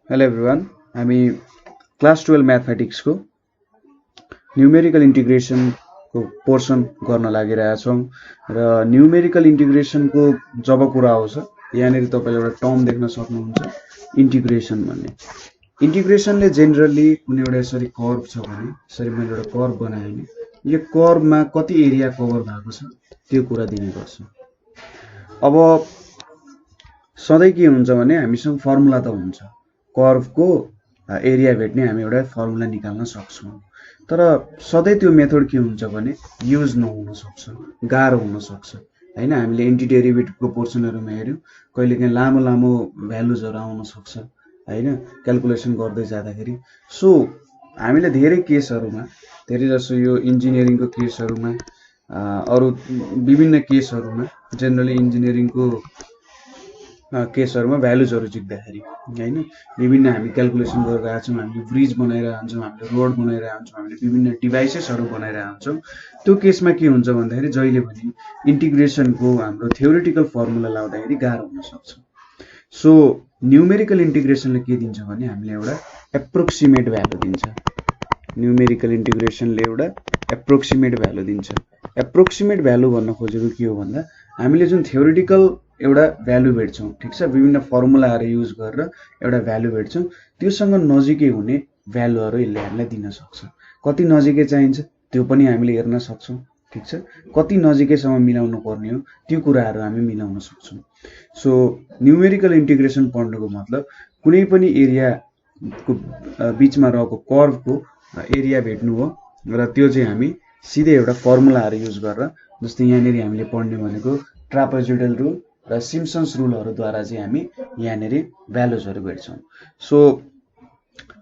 Hello everyone, हामी class 12 म्याथमेटिक्सको numerical इन्टिग्रेसनको portion गर्न लागिरहेछौँ र न्युमेरिकल इन्टिग्रेसनको जब कुरा आउँछ यहाँनिर तपाईँले एउटा टर्म देख्न सक्नुहुन्छ इन्टिग्रेसन भन्ने। इन्टिग्रेसनले जेनरली कुनै एउटा यसरी कर्भ छ भने यसरी मैले एउटा कर्भ बनाएँ भने यो कर्भमा कति एरिया कभर भएको छ त्यो कुरा दिने गर्छ। अब सधैँ के हुन्छ भने हामीसँग फर्मुला त हुन्छ, कर्भको एरिया भेट्ने हामी एउटा फर्मुला निकाल्न सक्छौँ, तर सधैँ त्यो मेथड के हुन्छ भने युज नहुन सक्छ, गाह्रो हुन सक्छ हैन। हामीले एन्टी डेरिभेटिभको पोर्सनहरुमा हेर्यौं, कहिलेकाहीँ लामो लामो भ्यालुजहरु आउन सक्छ हैन क्याल्कुलेसन गर्दै जाँदाखेरि। सो हामीले धेरै केसहरुमा, धेरै जसो यो इन्जिनियरिङको केसहरुमा, अरु विभिन्न केसहरुमा, जेनरली इन्जिनियरिङको केसहरुमा भ्यालुजहरु जिक्दाखेरि हैन विभिन्न हामी क्याल्कुलेसन गरिरहेका छौं, हामीले ब्रिज बनाइरहेका हुन्छौं, हामीले रोड बनाइरहेका हुन्छौं, हामीले विभिन्न डिभाइसेसहरु बनाइरहेका हुन्छौं। त्यो केसमा के हुन्छ भन्दाखेरि जहिले पनि इन्टिग्रेसनको हाम्रो थ्योरेटिकल फर्मुला लाउँदाखेरि गाह्रो हुन सक्छ। सो न्युमेरिकल इन्टिग्रेसनले के दिन्छ भने हामीले एउटा एप्रोक्सिमेट भ्यालु दिन्छ। न्युमेरिकल इन्टिग्रेसनले एउटा एप्रोक्सिमेट भ्यालु दिन्छ। एप्रोक्सिमेट भ्यालु भन्न खोजेको के हो भन्दा हामीले जुन थ्योरेटिकल एउटा भ्यालु भेट्छौं, ठीक छ, विभिन्न फर्मुलाहरु युज गरेर एउटा भ्यालु भेट्छौं, त्योसँग नजिकै हुने भ्यालुहरु यसले हामीलाई दिन सक्छ। कति नजिकै चाहिन्छ त्यो पनि हामीले हेर्न सक्छौं, ठीक छ, कति नजिकैसम्म मिलाउनु पर्ने हो त्यो कुराहरु हामी मिलाउन सक्छौं। सो न्युमेरिकल इन्टिग्रेसन पढ्नुको मतलब कुनै पनि एरियाको बीचमा रहेको कर्भको एरिया भेट्नु हो र त्यो चाहिँ हामी सिधै एउटा फर्मुलाहरु युज गरेर, जस्तै यहाँनेरि हामीले पढ्ने भनेको ट्रापेजोइडल रुल र सिम्पसन्स रुलहरुद्वारा चाहिँ हामी यहाँनेरि भ्यालुजहरु भेट्छौं। सो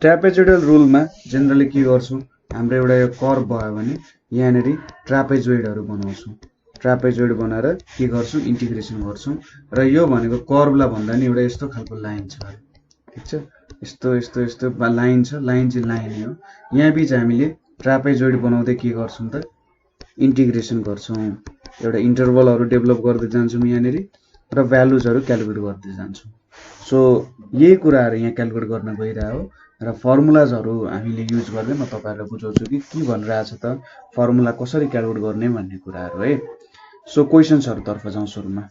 ट्रापेजोइडल रुलमा जेनरली के गर्छौं, हाम्रो एउटा यो कर्भ भयो भने यहाँनेरि ट्रापेजोइडहरु बनाउँछौं, ट्रापेजोइड बनाएर के गर्छौं इन्टिग्रेसन गर्छौं। र यो भनेको कर्भलाई भन्दा नि एउटा यस्तो खालको लाइन छ, ठीक छ, यस्तो यस्तो यस्तो लाइन छ, लाइन चाहिँ लाइन हो। यहाँ बीच हामीले ट्रापेजोइड बनाउँदै के गर्छौं त इन्टिग्रेसन गर्छौं, एउटा इन्टरभलहरु डेभलप गर्दै जान्छौं यहाँनेरि र भ्यालुजहरु क्याल्कुलेट गर्दै जान्छौं। सो यही कुराहरु यहाँ क्याल्कुलेट गर्न गइरहेको हो र फर्मुलाजहरु हामीले युज गर्दै म तपाईहरुलाई बुझाउँछु कि के भनिरहेछ त, फर्मुला कसरी क्याल्कुलेट गर्ने भन्ने कुराहरु है। सो क्वेशन्सहरु तर्फ जाउँ सुरुमा।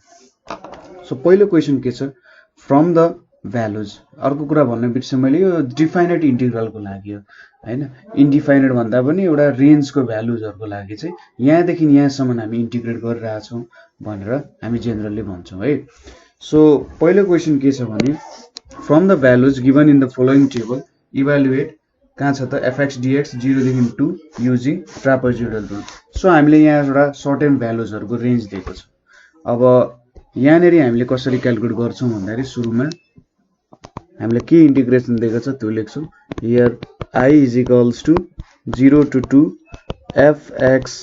सो पहिलो क्वेशन के छ, फ्रम द भ्यालुज। अर्को कुरा भन्न बिर्सेँ मैले, यो डिफाइनाइट इन्टिग्रलको लागि हो हैन। इन्डिफाइनाइट भन्दा पनि एउटा रेन्जको भ्यालुजहरुको लागि चाहिँ यहाँदेखि यहाँसम्म हामी इन्टिग्रेट गरिरहेका छौं भनेर हामी जेनरली भन्छौं है। सो पहिलो क्वेशन के छ भने from the values given in the following table evaluate कहाँ छ त fx dx 0 देखि 2 युजिङ ट्रापेजोइडल रुल। सो हामीले यहाँ एउटा सर्टेन भ्यालुजहरुको रेन्ज दिएको छ। अब यहाँनेरि हामीले कसरी क्याल्कुलेट गर्छौं भन्दाखेरि सुरुमा हामीले के इन्टिग्रेसन दिएको छ त्यो लेख्छौं। Here I is equals to 0 to 2 fx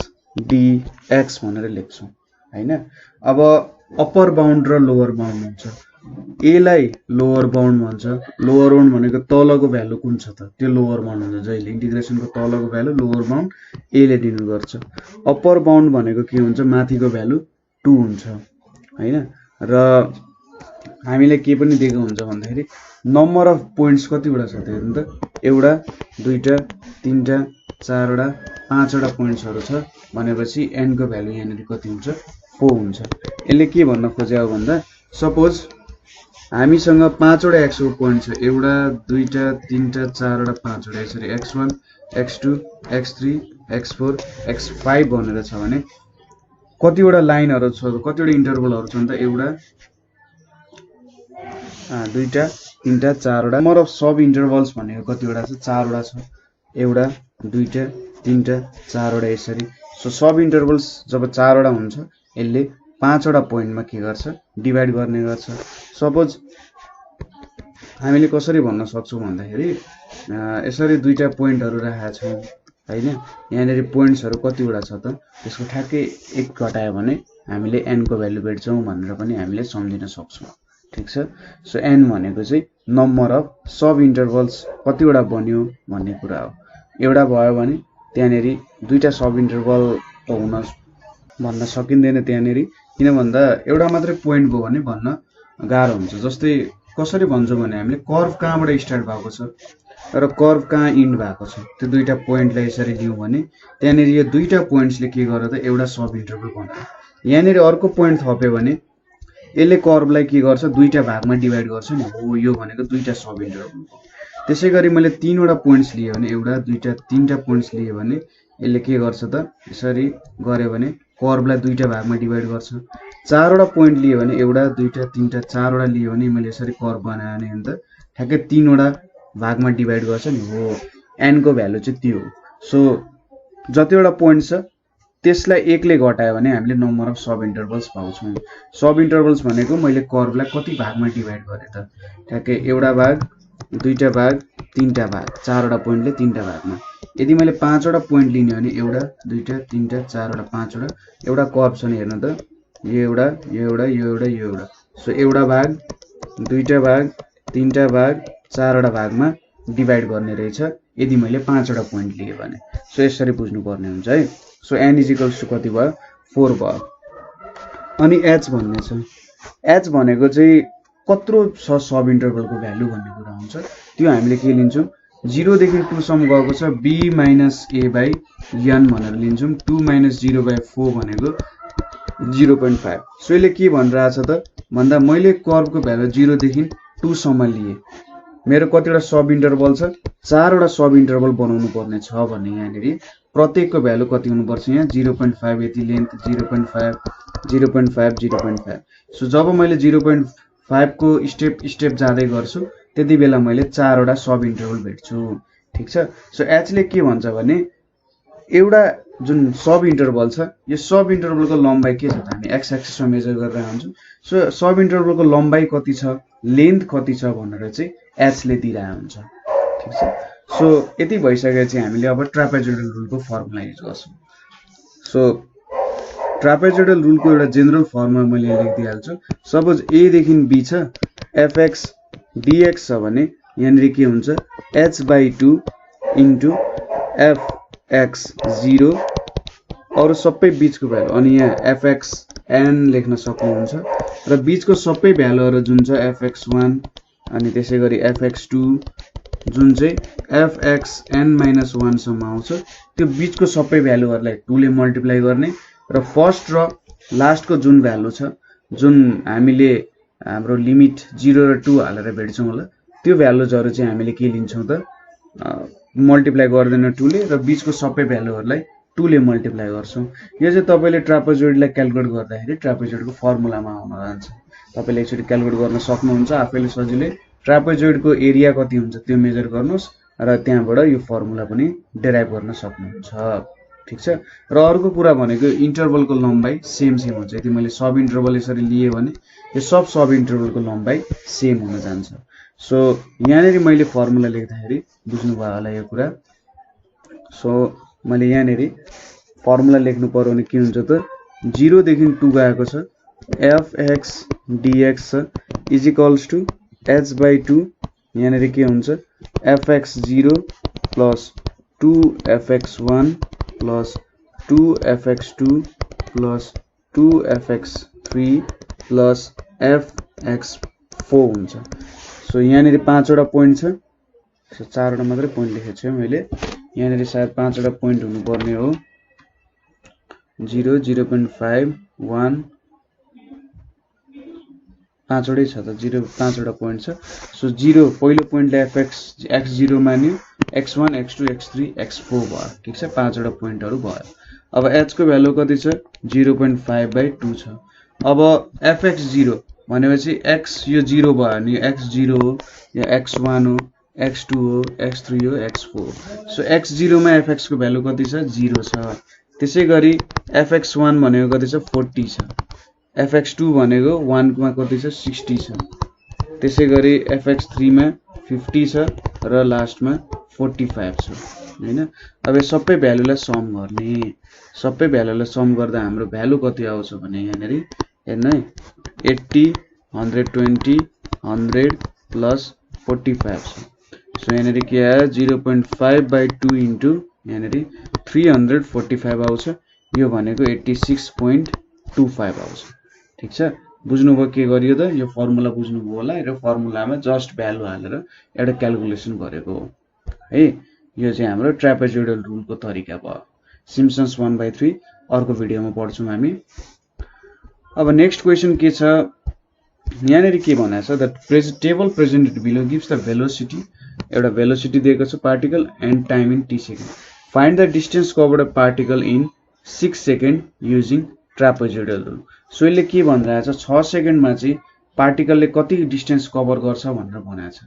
dx भनेर लेख्छौं हैन। अब अप्पर बाउन्ड र लोअर बाउन्ड हुन्छ। a लाई लोअर बाउन्ड भन्छ। लोअर बाउन्ड भनेको तलको भ्यालु कुन छ त त्यो लोअर बाउन्ड हुन्छ। जहिले इन्टिग्रेसनको तलको भ्यालु लोअर बाउन्ड a ले दिनु गर्छ। अप्पर बाउन्ड भनेको के हुन्छ, माथिको भ्यालु 2 हुन्छ हैन। र हामीले के पनि दिएको हुन्छ भन्दाखेरि नम्बर अफ पोइन्ट्स कतिवटा छ त हेर्नु त, एउटा दुईटा तीनटा चारवटा पाँचवटा पोइन्ट्सहरु छ भनेपछि n को भ्यालु यहाँनेरि कति हुन्छ 4 हुन्छ। यसले के भन्न खोजेको भन्दा सपोज हामीसँग पाँचवटा x को पोइन्ट छ, एउटा दुईटा तीनटा चारवटा पाँचवटा, यसरी x1 x2 x3 x4 x5 भनेर छ भने कतिवटा लाइनहरु छ, कतिवटा इन्टरभलहरु छन् त, एउटा दुईटा तीनटा चारवटा। नम्बर अफ सब इन्टरभल्स भनेको कतिवटा छ, चारवटा छ, एउटा दुईटा तीनटा चारवटा यसरी। सो सब इन्टरभल्स जब चारवटा हुन्छ यसले पाँचवटा पोइन्टमा के गर्छ डिभाइड गर्ने गर्छ। सपोज हामीले कसरी भन्न सक्छौं भन्दाखेरि यसरी दुईटा पोइन्टहरु राखेका छौं हैन। यहाँनेरि पोइन्ट्सहरु कतिवटा छ त त्यसको ठ्याक्कै 1 घटायो भने हामीले n को भ्यालु भेट्छौं भनेर पनि हामीले सम्झिन सक्छौं, ठीक छ। सो n भनेको चाहिँ नम्बर अफ सब इन्टरभल्स कतिवटा बन्यो भन्ने कुरा हो। एउटा भयो भने त्यहाँनेरि दुईटा सब इन्टरभल हुन भन्न सकिँदैन त्यहाँनेरि, किन भन्दा एउटा मात्रै पोइन्ट भयो भने भन्न गाह्रो हुन्छ। जस्तै कसरी भन्छौँ भने हामीले कर्भ कहाँबाट स्टार्ट भएको छ र कर्भ कहाँ इन्ड भएको छ त्यो दुईटा पोइन्टलाई यसरी लियौँ भने त्यहाँनिर यो दुईटा पोइन्ट्सले के गर्छ त एउटा सब इन्टरभल बनाउँछ। यहाँनिर अर्को पोइन्ट थप्यो भने यसले कर्भलाई के गर्छ दुईटा भागमा डिभाइड गर्छ नि, हो यो भनेको दुईटा सब इन्टरभल हो। त्यसै गरी मैले तीनवटा पोइन्ट्स लिए भने एउटा दुईटा तीनटा पोइन्ट्स लिए भने यसले के गर्छ त यसरी गर्यो भने कर्भलाई दुईटा भागमा डिभाइड गर्छ। चारवटा पोइन्ट लिए भने एउटा दुईटा तीनटा चारवटा लिए भने मैले यसरी कर्भ बनायो भने अन्त ठ्याक्कै तीनवटा भागमा डिभाइड गर्छ नि, हो एनको भ्यालु चाहिँ त्यो हो। सो जतिवटा पोइन्ट छ त्यसलाई एकले घटायो भने हामीले नम्बर अफ सब इन्टरभल्स पाउँछौँ। सब इन्टरभल्स भनेको मैले कर्भलाई कति भागमा डिभाइड गरेँ त ठ्याक्कै एउटा भाग दुईटा भाग तीनटा भाग चारवटा पोइन्टले तीनटा भागमा। यदि मैले पाँचवटा पोइन्ट लिने भने एउटा दुईटा तीनटा चारवटा पाँचवटा एउटा कर्भ छ नि हेर्नु त यो एउटा यो एउटा यो एउटा यो एउटा। सो एउटा भाग दुईटा भाग तीनटा भाग चारवटा भागमा डिभाइड गर्ने रहेछ यदि मैले पाँचवटा पोइन्ट लिएँ भने। सो यसरी बुझ्नुपर्ने हुन्छ है। So n is equals to कति भयो 4 भयो। अनि एच भन्ने छ, एच भनेको चाहिँ कत्रो छ सब इन्टरभलको भ्यालु भन्ने कुरा हुन्छ। त्यो हामीले के लिन्छौँ 0 देखि 2 सम्म गएको छ b minus a by n भनेर लिन्छौँ। 2 माइनस 0/4 भनेको 0.5। सो यसले के भनिरहेछ त भन्दा मैले कर्भको भ्यालु 0 देखि 2 सम्म लिए, मेरो कतिवटा सब इन्टरभल छ चारवटा सब इन्टरभल बनाउनु पर्ने छ भने यहाँनिर प्रत्येकको भ्यालु कति हुनुपर्छ यहाँ 0.5 यति लेन्थ 0.5 0.5 0.5। सो जब मैले 0.5 को स्टेप जाँदै गर्छु त्यति बेला मैले चारवटा सब इन्टरभल भेट्छु, ठिक छ। सो एचले के भन्छ भने एउटा जुन सब इन्टरभल छ यो सब इन्टरभलको लम्बाइ के छ त हामी एक्स एक्सिसमा मेजर गरेर हुन्छौँ। सो सब इन्टरभलको लम्बाइ कति छ लेन्थ कति छ भनेर चाहिँ एचले दिइरहेको हुन्छ, ठिक छ। सो यति भइसकेपछि हामीले अब ट्रापेजोइडल रुलको फर्मुला युज गर्छौँ। सो ट्रापेजोइडल रुलको एउटा जेनरल फर्मुला मैले लेखिदिइहाल्छु। सपोज ए देखि बी छ एफएक्स डिएक्स छ भने यहाँनिर के हुन्छ h/2 इन्टु एफएक्स 0 अरू सबै बिचको भ्यालु अनि यहाँ एफएक्स एन लेख्न सक्नुहुन्छ र बिचको सबै भ्यालुहरू जुन छ fx1 अनि त्यसै गरी fx2 जुन चाहिँ fxn-1 सम्म आउँछ त्यो बिचको सबै भ्यालुहरूलाई 2 ले मल्टिप्लाई गर्ने र फर्स्ट र लास्टको जुन भ्यालु छ जुन हामीले हाम्रो लिमिट 0 र 2 हालेर भेट्छौँ होला त्यो भ्यालुजहरू चाहिँ हामीले के लिन्छौँ त मल्टिप्लाई गर्दैन 2 ले र बिचको सबै भ्यालुहरूलाई 2 ले मल्टिप्लाई गर्छौँ। यो चाहिँ तपाईले ट्रापेजोइडलाई क्याल्कुलेट गर्दाखेरि ट्रापेजोइडको फर्मुलामा आउन जान्छ। तपाईले एकचोटि क्याल्कुलेट गर्न सक्नुहुन्छ आफैले सजिलै। ट्रापेजोइडको एरिया कति हुन्छ त्यो मेजर गर्नुस् र त्यहाँबाट यो फर्मुला पनि डेराइभ गर्न सक्नुहुन्छ, ठीक छ। र अर्को कुरा भनेको इन्टरभलको लम्बाइ सेम हुन्छ। यदि मैले सब इन्टरभल यसरी लिए भने यो सब इन्टरभलको लम्बाइ सेम हुन जान्छ। सो यहाँनिर मैले फर्मुला लेख्दाखेरि बुझ्नुभयो होला यो कुरा। सो मैले यहाँनिर फर्मुला लेख्नु पर्यो भने के हुन्छ त 0 देखि 2 गएको छ fx dx is equals to h/2 यहाँनिर के हुन्छ fx0 plus 2fx1 plus 2fx2 plus 2fx3 plus fx4 हुन्छ। सो यहाँनिर 5 वटा पोइन्ट छ। सो 4 वटा मात्रै पोइन्ट लेखेको छु मैले। यहाँनिर सायद 5 वटा पोइन्ट हुनुपर्ने हो 0 0.5 1 5 वटै छ त 0 5 वटा पोइन्ट छ। सो 0 पहिलो पोइन्टले x0 मान्यो x1 x2 x3 x4 भयो, ठिक छ। 5 वटा पोइन्टहरु भयो। अब h को भ्यालु कति छ 0.5/2 छ। अब fx0 भनेपछि x यो 0 भयो भने x0 हो या x1 हो x2 हो x3 हो x4। सो x0 मा fx को भ्यालु कति छ 0 छ। त्यसै गरी fx1 भनेको कति छ 40 छ। fx2 भनेको 1 मा कति छ 60 छ। त्यसै गरी fx3 मा 50 छ र लास्टमा 45 छ, हैन। अब यो सबै भ्यालुलाई सम गर्ने, सबै भ्यालुलाई सम गर्दा हाम्रो भ्यालु कति आउँछ भने यहाँनेरि हेर्नु है 80 120 100 प्लस 45 छ। सो यहाँनेरि के आयो 0.5/2 इन्टु यहाँनेरि 345 आउँछ। यो भनेको 86.25 आउँछ, ठीक छ। बुझ्नुभयो के गरियो त? यो फर्मुला बुझ्नुभयो होला र फर्मुलामा जस्ट भ्यालु हालेर एउटा क्याल्कुलेसन गरेको हो है। यो चाहिँ हाम्रो ट्रापेजोइडल रुलको तरिका भयो। सिम्पसन्स 1/3 अर्को भिडियोमा पढ्छौँ हामी। अब नेक्स्ट क्वेसन के छ, यहाँनिर के भनेको छ, the table presented below gives the velocity, एउटा भेलोसिटी दिएको छ particle and time in t second. Find the distance covered a particle in 6 second using trapezoidal rule. So यसले के भनिरहेको छ, 6 सेकेन्डमा चाहिँ पार्टिकलले कति डिस्टेन्स कभर गर्छ भनेर भनेको छ।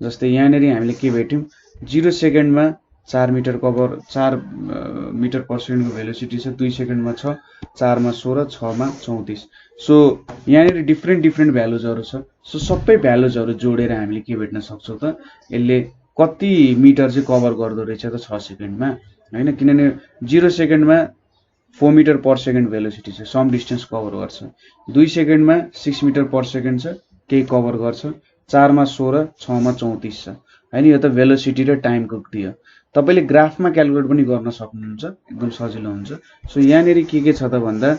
जस्तै यहाँनिर हामीले के भेट्यौँ, 0 सेकेन्डमा 4 मिटर कभर 4 मिटर पर सेकेन्डको भेलोसिटी छ, 2 सेकेन्डमा 6, 4 मा 16, 6 मा 34। सो यहाँनिर डिफ्रेन्ट भ्यालुजहरू छ। सो सबै भ्यालुजहरू जोडेर हामीले के भेट्न सक्छौँ त, यसले कति मिटर चाहिँ कभर गर्दो रहेछ त 6 सेकेन्डमा हैन। किनभने 0 सेकेन्डमा 4 मिटर पर सेकेन्ड भेलोसिटी छ, सम डिस्टेन्स कभर गर्छ। 2 सेकेन्डमा 6 मिटर पर सेकेन्ड छ, केही कभर गर्छ। 4 मा 16, 6 मा 34 छ हैन। यो त भेलोसिटी र टाइमको दियो। तपाईले ग्राफमा क्याल्कुलेट पनि गर्न सक्नुहुन्छ, एकदम सजिलो हुन्छ। सो यहाँनिर के छ त भन्दा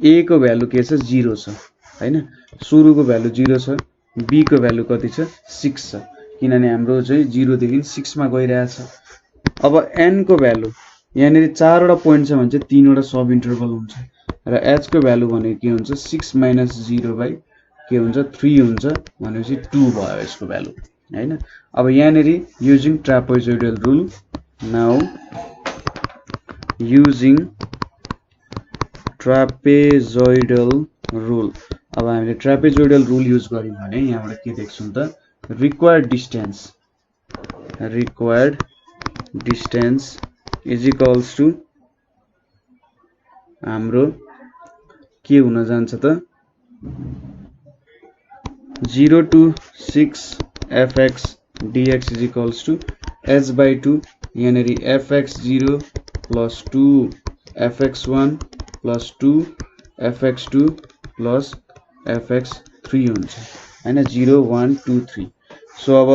ए को भ्यालु के छ, 0 छ हैन। सुरुको भ्यालु 0 छ, बी को भ्यालु कति छ, 6 छ, किनभने हाम्रो चाहिँ 0 देखि 6 मा गइरहेछ। अब एन को भ्यालु यहाँनिर 4 वटा पोइन्ट छ भने चाहिँ 3 वटा सब इन्टरभल हुन्छ र एच को भ्यालु भनेको के हुन्छ, 6 - 0 बाइ के हुन्छ, 3 हुन्छ भनेपछि 2 भयो यसको भ्यालु हैन। अब यहाँनिर using trapezoidal rule, now using trapezoidal rule. अब हामीले ट्रापेजोइडल रुल युज गर्यौं भने यहाँबाट के देख्छौं त, required distance is equals to हाम्रो के हुन जान्छ त, 0 to 6 fx dx is equals to h/2 यहाँनिर fx0 plus 2 fx1 plus 2 fx2 plus fx3 हुन्छ हैन, 0 1 2 3। सो अब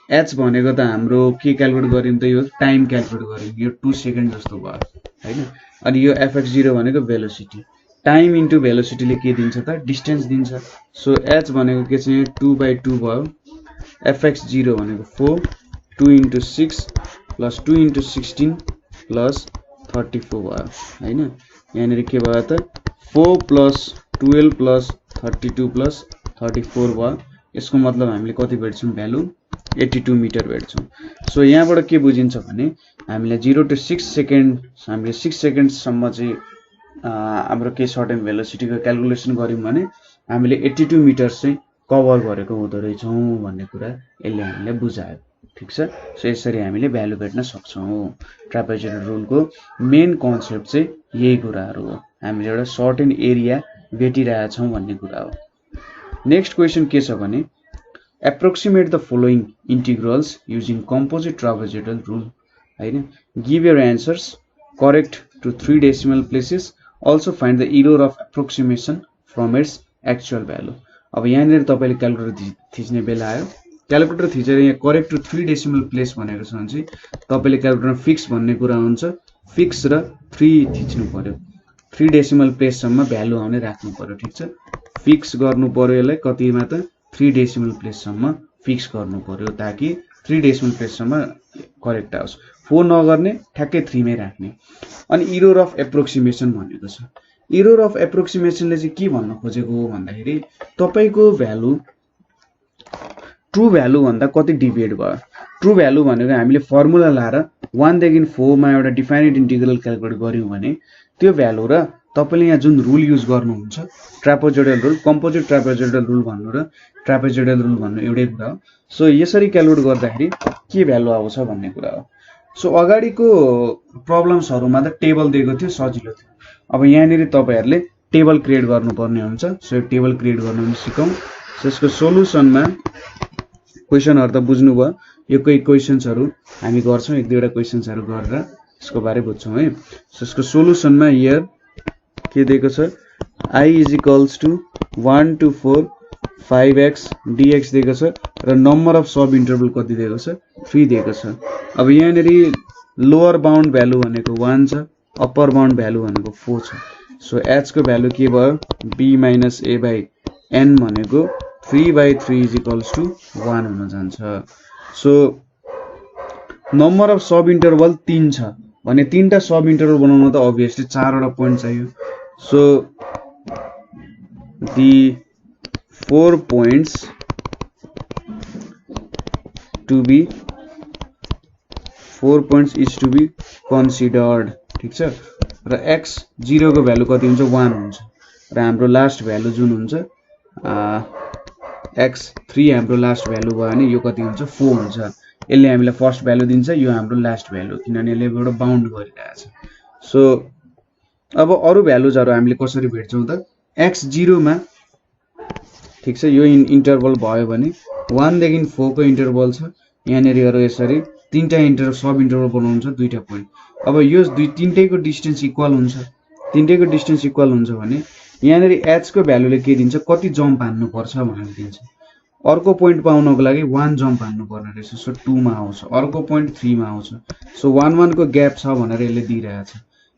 h भनेको त हाम्रो के क्याल्कुलेट गर्यौं त, यो टाइम क्याल्कुलेट गर्यौं, यो 2 सेकेन्ड जस्तो भयो हैन। अनि यो fx0 भनेको भेलोसिटी, टाइम इन्टु भेलोसिटीले के दिन्छ त, डिस्टेन्स दिन्छ। सो h भनेको के छ, 2/2 भयो, fx0 भनेको 4, 2 × 6 प्लस 2 × 16 प्लस 34 भयो हैन। यहाँनिर के भयो त, 4 प्लस 12 प्लस 32 प्लस 34 भयो। यसको मतलब हामीले कति भेट्छौं भ्यालु, 82 मिटर भेट्छौं। सो यहाँबाट के बुझिन्छ भने हामीले 0 to 6 सेकेन्ड, हामीले 6 सेकेन्डसम्म चाहिँ हाम्रो के सर्टेन भेलोसिटीको क्याल्कुलेसन गर्यौं भने हामीले 82 मिटर चाहिँ कभर गरेको हुँदो रहेछौं भन्ने कुरा यसले हामीलाई बुझायो, ठीक छ। सो यसरी हामीले भ्यालु भेट्न सक्छौं। ट्रापेजोइडल रुलको मेन कन्सेप्ट चाहिँ यही कुराहरु हो, हामीले एउटा सर्टेन एरिया भेटिरहेका छौं भन्ने कुरा हो। नेक्स्ट क्वेशन के छ भने, approximate the following integrals using composite trapezoidal rule हैन। Give your answers correct to 3 decimal places, also find the error of approximation from its actual value. अब यहाँनिर तपाईले क्याल्कुलेटर थिच्ने बेला आयो, क्याल्कुलेटर थिचेर यहाँ करेक्ट टु 3 डेसिमल प्लेस भनेको छ भने चाहिँ तपाईले क्याल्कुलेटरमा फिक्स भन्ने कुरा हुन्छ, फिक्स र 3 थिच्नु पर्यो, 3 डेसिमल प्लेससम्म भ्यालु आउने राख्नु पर्यो, ठीक छ। फिक्स गर्नु पर्यो यसलाई कतिमा त, 3 डेसिमल प्लेससम्म फिक्स गर्नु पर्यो ताकि 3 डेसिमल प्लेससम्म करेक्ट आओस्। 4 नगर्ने, ठ्याक्कै 3 मै राख्ने। अनि एरर अफ एप्रोक्सिमेसन भनेको छ। एरर अफ एप्रोक्सिमेसनले चाहिँ के भन्न खोजेको हो भन्दाखेरि तपाईको भ्यालु ट्रु भ्यालु भन्दा कति डिभिएट भयो। ट्रु भ्यालु भनेको हामीले फर्मुला लाएर 1 देखि 4 मा एउटा डिफाइनेट इन्टिग्रल क्याल्कुलेट गर्यौं भने त्यो भ्यालु र तपाईले यहाँ जुन रुल युज गर्नुहुन्छ, trapezoidal rule, composite trapezoidal rule भन्नु र ट्रापेजोइडल रुल भन्नु एउटै कुरा हो। सो यसरी क्याल्कुलेट गर्दाखेरि के भ्यालु आउँछ भन्ने कुरा हो। सो अगाडिको प्रब्लम्सहरुमा त टेबल दिएको थियो, सजिलो थियो। अब यहाँनिर तपाईहरुले टेबल क्रिएट गर्नुपर्ने हुन्छ। सो टेबल क्रिएट गर्न पनि सिकौं। सो यसको सोलुसनमा क्वेशनहरु त बुझ्नु भयो, यो कोही क्वेशन्सहरु हामी गर्छौं, एक दुईवटा क्वेशन्सहरु गरेर यसको बारे बुझ्छौं है। सो यसको सोलुसनमा हियर के दिएको छ, i = 1 to 4 5x dx दिएको छ र नम्बर अफ सब इन्टरभल कति दिएको छ, 3 दिएको छ। अब यहाँनिर लोअर बाउन्ड भ्यालु भनेको 1 छ, अप्पर बाउन्ड भ्यालु भनेको 4 छ। सो h को भ्यालु के भयो b minus a by n भनेको 3/3 इज इक्वल्स टु 1 हुन जान्छ। So number of sub interval 3 छ भने 3टा सब इन्टरभल बनाउन त अभियसली 4वटा पोइन्ट चाहियो। So the 4 points is to be considered। ठीक छ र x0 को भ्यालु कति हुन्छ 1 हुन्छ र हाम्रो लास्ट भ्यालु जुन हुन्छ x3 हाम्रो लास्ट भ्यालु भयो भने यो कति हुन्छ 4 हुन्छ। यसले हामीलाई फर्स्ट भ्यालु दिन्छ, यो हाम्रो लास्ट भ्यालु, किनभने यसले एउटा बाउन्ड गरिरहेछ। सो अब अरु भ्यालुजहरु हामीले कसरी भेट्छौं त x0 मा ठीक छ यो इन्टरभल भयो भने 1 देखि 4 को इन्टरभल छ, यहाँनेरि अरु यसरी तीनटा सब इन्टरभल बनाउनु छ दुईटा पोइन्ट। अब यो तीनटैको डिस्टेन्स इक्वल हुन्छ, तीनटैको डिस्टेन्स इक्वल हुन्छ भने यहाँनेरि h को भ्यालुले के दिन्छ कति जम्प हान्नु पर्छ भनेर दिन्छ। अर्को पोइन्ट पाउनको लागि 1 जम्प हान्नु पर्ने रहेछ, सो 2 मा आउँछ, अर्को पोइन्ट 3 मा आउँछ, सो 1 1 को ग्याप छ भनेर यसले दिइरहेछ।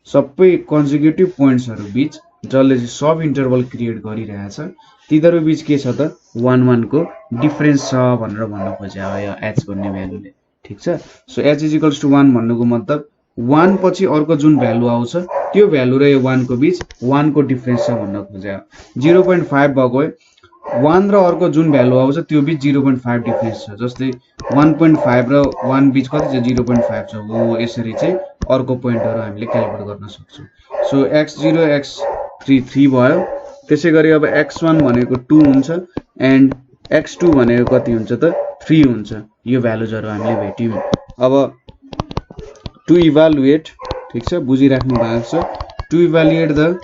सबै कन्जिक्युटिभ पोइन्ट्सहरु बीच जसले चाहिँ सब इन्टरभल क्रिएट गरिरहेछ तिनीहरु बीच के छ त 1 1 को डिफरेन्स छ भनेर भन्न खोज्या हो यो h भन्ने भ्यालुले। ठीक छ so h is equals to 1 भन्नुको मतलब 1 पछि अर्को जुन भ्यालु आउँछ त्यो भ्यालु र यो 1 को बीच 1 को डिफरेन्स छ भन्न खोज्या हो। 0.5 भएको 1 र अर्को जुन भ्यालु आउँछ त्यो बीच 0.5 डिफरेन्स छ, जस्तै 1.5 र 1 बीच कति छ 0.5 छ। हो यसरी चाहिँ अर्को पोइन्टहरु हामीले क्याल्कुलेट गर्न सक्छौं। सो x0 x3 3 भयो, त्यसैगरी अब x1 भनेको 2 हुन्छ एन्ड x2 भनेको कति हुन्छ त 3 हुन्छ। यो भ्यालुजहरु हामीले भेट्यौं। अब टु इभ्यालुएट ठीक छ बुझिराख्नु भएको छ, to evaluate the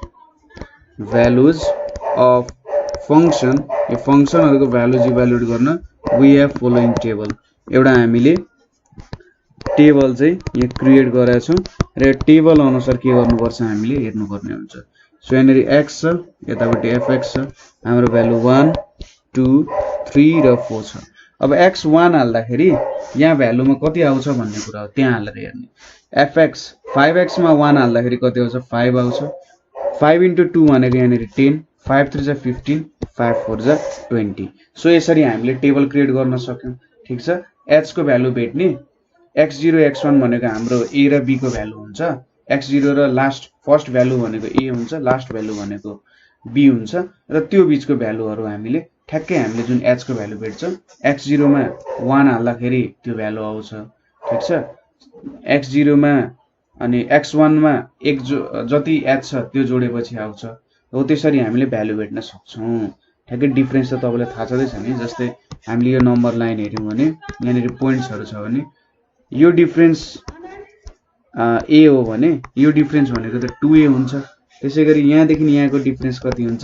values of function, यो फंक्शनहरुको भ्यालुज इभ्यालुएट गर्न वी हेभ फलोइङ टेबल, एउटा हामीले टेबल चाहिँ यहाँ क्रिएट गरेका छौं र टेबल अनुसार के गर्नुपर्छ हामीले हेर्नुपर्ने हुन्छ। सो यहाँनेरि x छ, यतापट्टि fx छ, हाम्रो भ्यालु 1 2 3 र 4 छ। अब x1 हाल्दाखेरि यहाँ भ्यालुमा कति आउँछ भन्ने कुरा हो, त्यहाँ हालेर हेर्ने। fx 5x मा 1 हाल्दाखेरि कति आउँछ 5 आउँछ, 5 * 2 भनेको यहाँनेरि 10, 5 3 = 15, 5 4 = 20। सो यसरी हामीले टेबल क्रिएट गर्न सक्यौं। ठीक छ h को भ्यालु भेट्ने, x0 x1 भनेको हाम्रो a र b को भ्यालु हुन्छ, x0 र लास्ट फर्स्ट भ्यालु भनेको a हुन्छ, लास्ट भ्यालु भनेको b हुन्छ र त्यो बीचको भ्यालुहरु हामीले ठ्याक्कै हामीले जुन h को भ्यालु भेट्छौं x0 मा 1 हाल्दाखेरि त्यो भ्यालु आउँछ। ठीक छ x0 मा अनि x1 मा एक जति h छ त्यो जोडेपछि आउँछ। हो त्यसरी हामीले भ्यालु भेट्न सक्छौं। ठ्याक्कै डिफरेन्स त तपाईलाई थाहा छदै छ नि, जस्तै हामीले यो नम्बर लाइन हेर्यौं भने यहाँनेरि पोइन्ट्सहरु छ भने यो डिफरेन्स a हो भने यो डिफरेन्स भनेको त 2a हुन्छ, त्यसैगरी यहाँदेखि यहाँको डिफरेन्स कति हुन्छ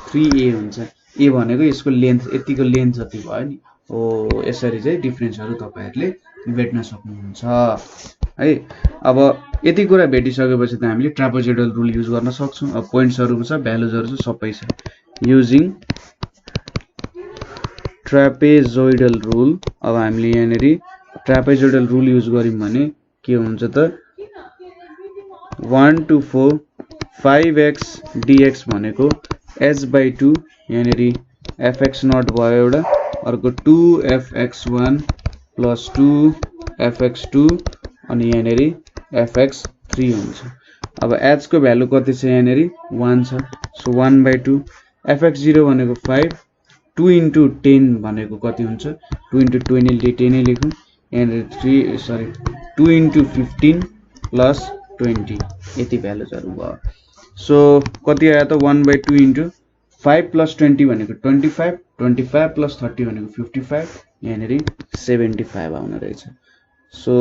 3a हुन्छ। a भनेको यसको लेन्थ यतिको लेन्थ जति भयो नि। हो यसरी चाहिँ डिफरेन्सहरु तपाईहरुले भेट्न सक्नुहुन्छ है। अब यति कुरा भेटिसकेपछि त हामीले ट्रापेजोइडल रुल युज गर्न सक्छौं। अब पोइन्ट्सहरु छ, भ्यालुजहरु छ, सबै छ। युजिङ ट्रापेजोइडल रुल, अब हामीले यहाँनेरि ट्रापेजोइडल रुल युज गर्यौं भने के हुन्छ त 1 to 4 5x dx भनेको h/2 यहाँनेरि fx0 भयो एउटा, अर्को 2fx1 + 2fx2 अनि यहाँनेरि fx3 हुन्छ। अब h को भ्यालु कति छ यहाँनेरि 1 छ, सो 1/2 fx0 भनेको 5, 2 * 10 भनेको कति हुन्छ 2 * 20 10 नै लेखौं, यहाँनेरि 2 * 15 + 20 यति भ्यालुजहरु भयो। सो कति आयो त 1/2 * 5 + 20 भनेको 25, 25 + 30 भनेको 55, यहाँनेरि 75 आउने रहेछ। सो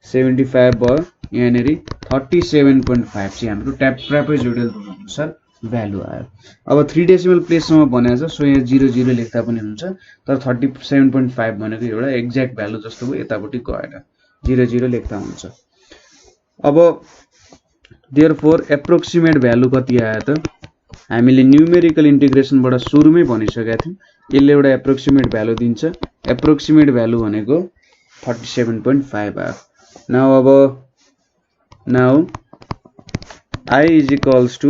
75 भयो, यहाँनेरि 37.5 चाहिँ हाम्रो ट्रापेजोइडल रुल अनुसार भ्यालु आयो। अब 3 डेसिमल प्लेससम्म भनेको छ, सो यहाँ 0 0 लेख्दा पनि हुन्छ, तर 37.5 भनेको एउटा एक्ज्याक्ट भ्यालु जस्तो भयो, यतापट्टि गएन, 0 0 लेख्दा हुन्छ। अब देयरफोर एप्रोक्सिमेट भ्यालु कति आयो त हामीले न्यूमेरिकल इन्टिग्रेसनबाट सुरुमै भनिसकेका थियौं, यसले एउटा एप्रोक्सिमेट भ्यालु दिन्छ। एप्रोक्सिमेट भ्यालु भनेको 37.5 आयो। Now I is equals to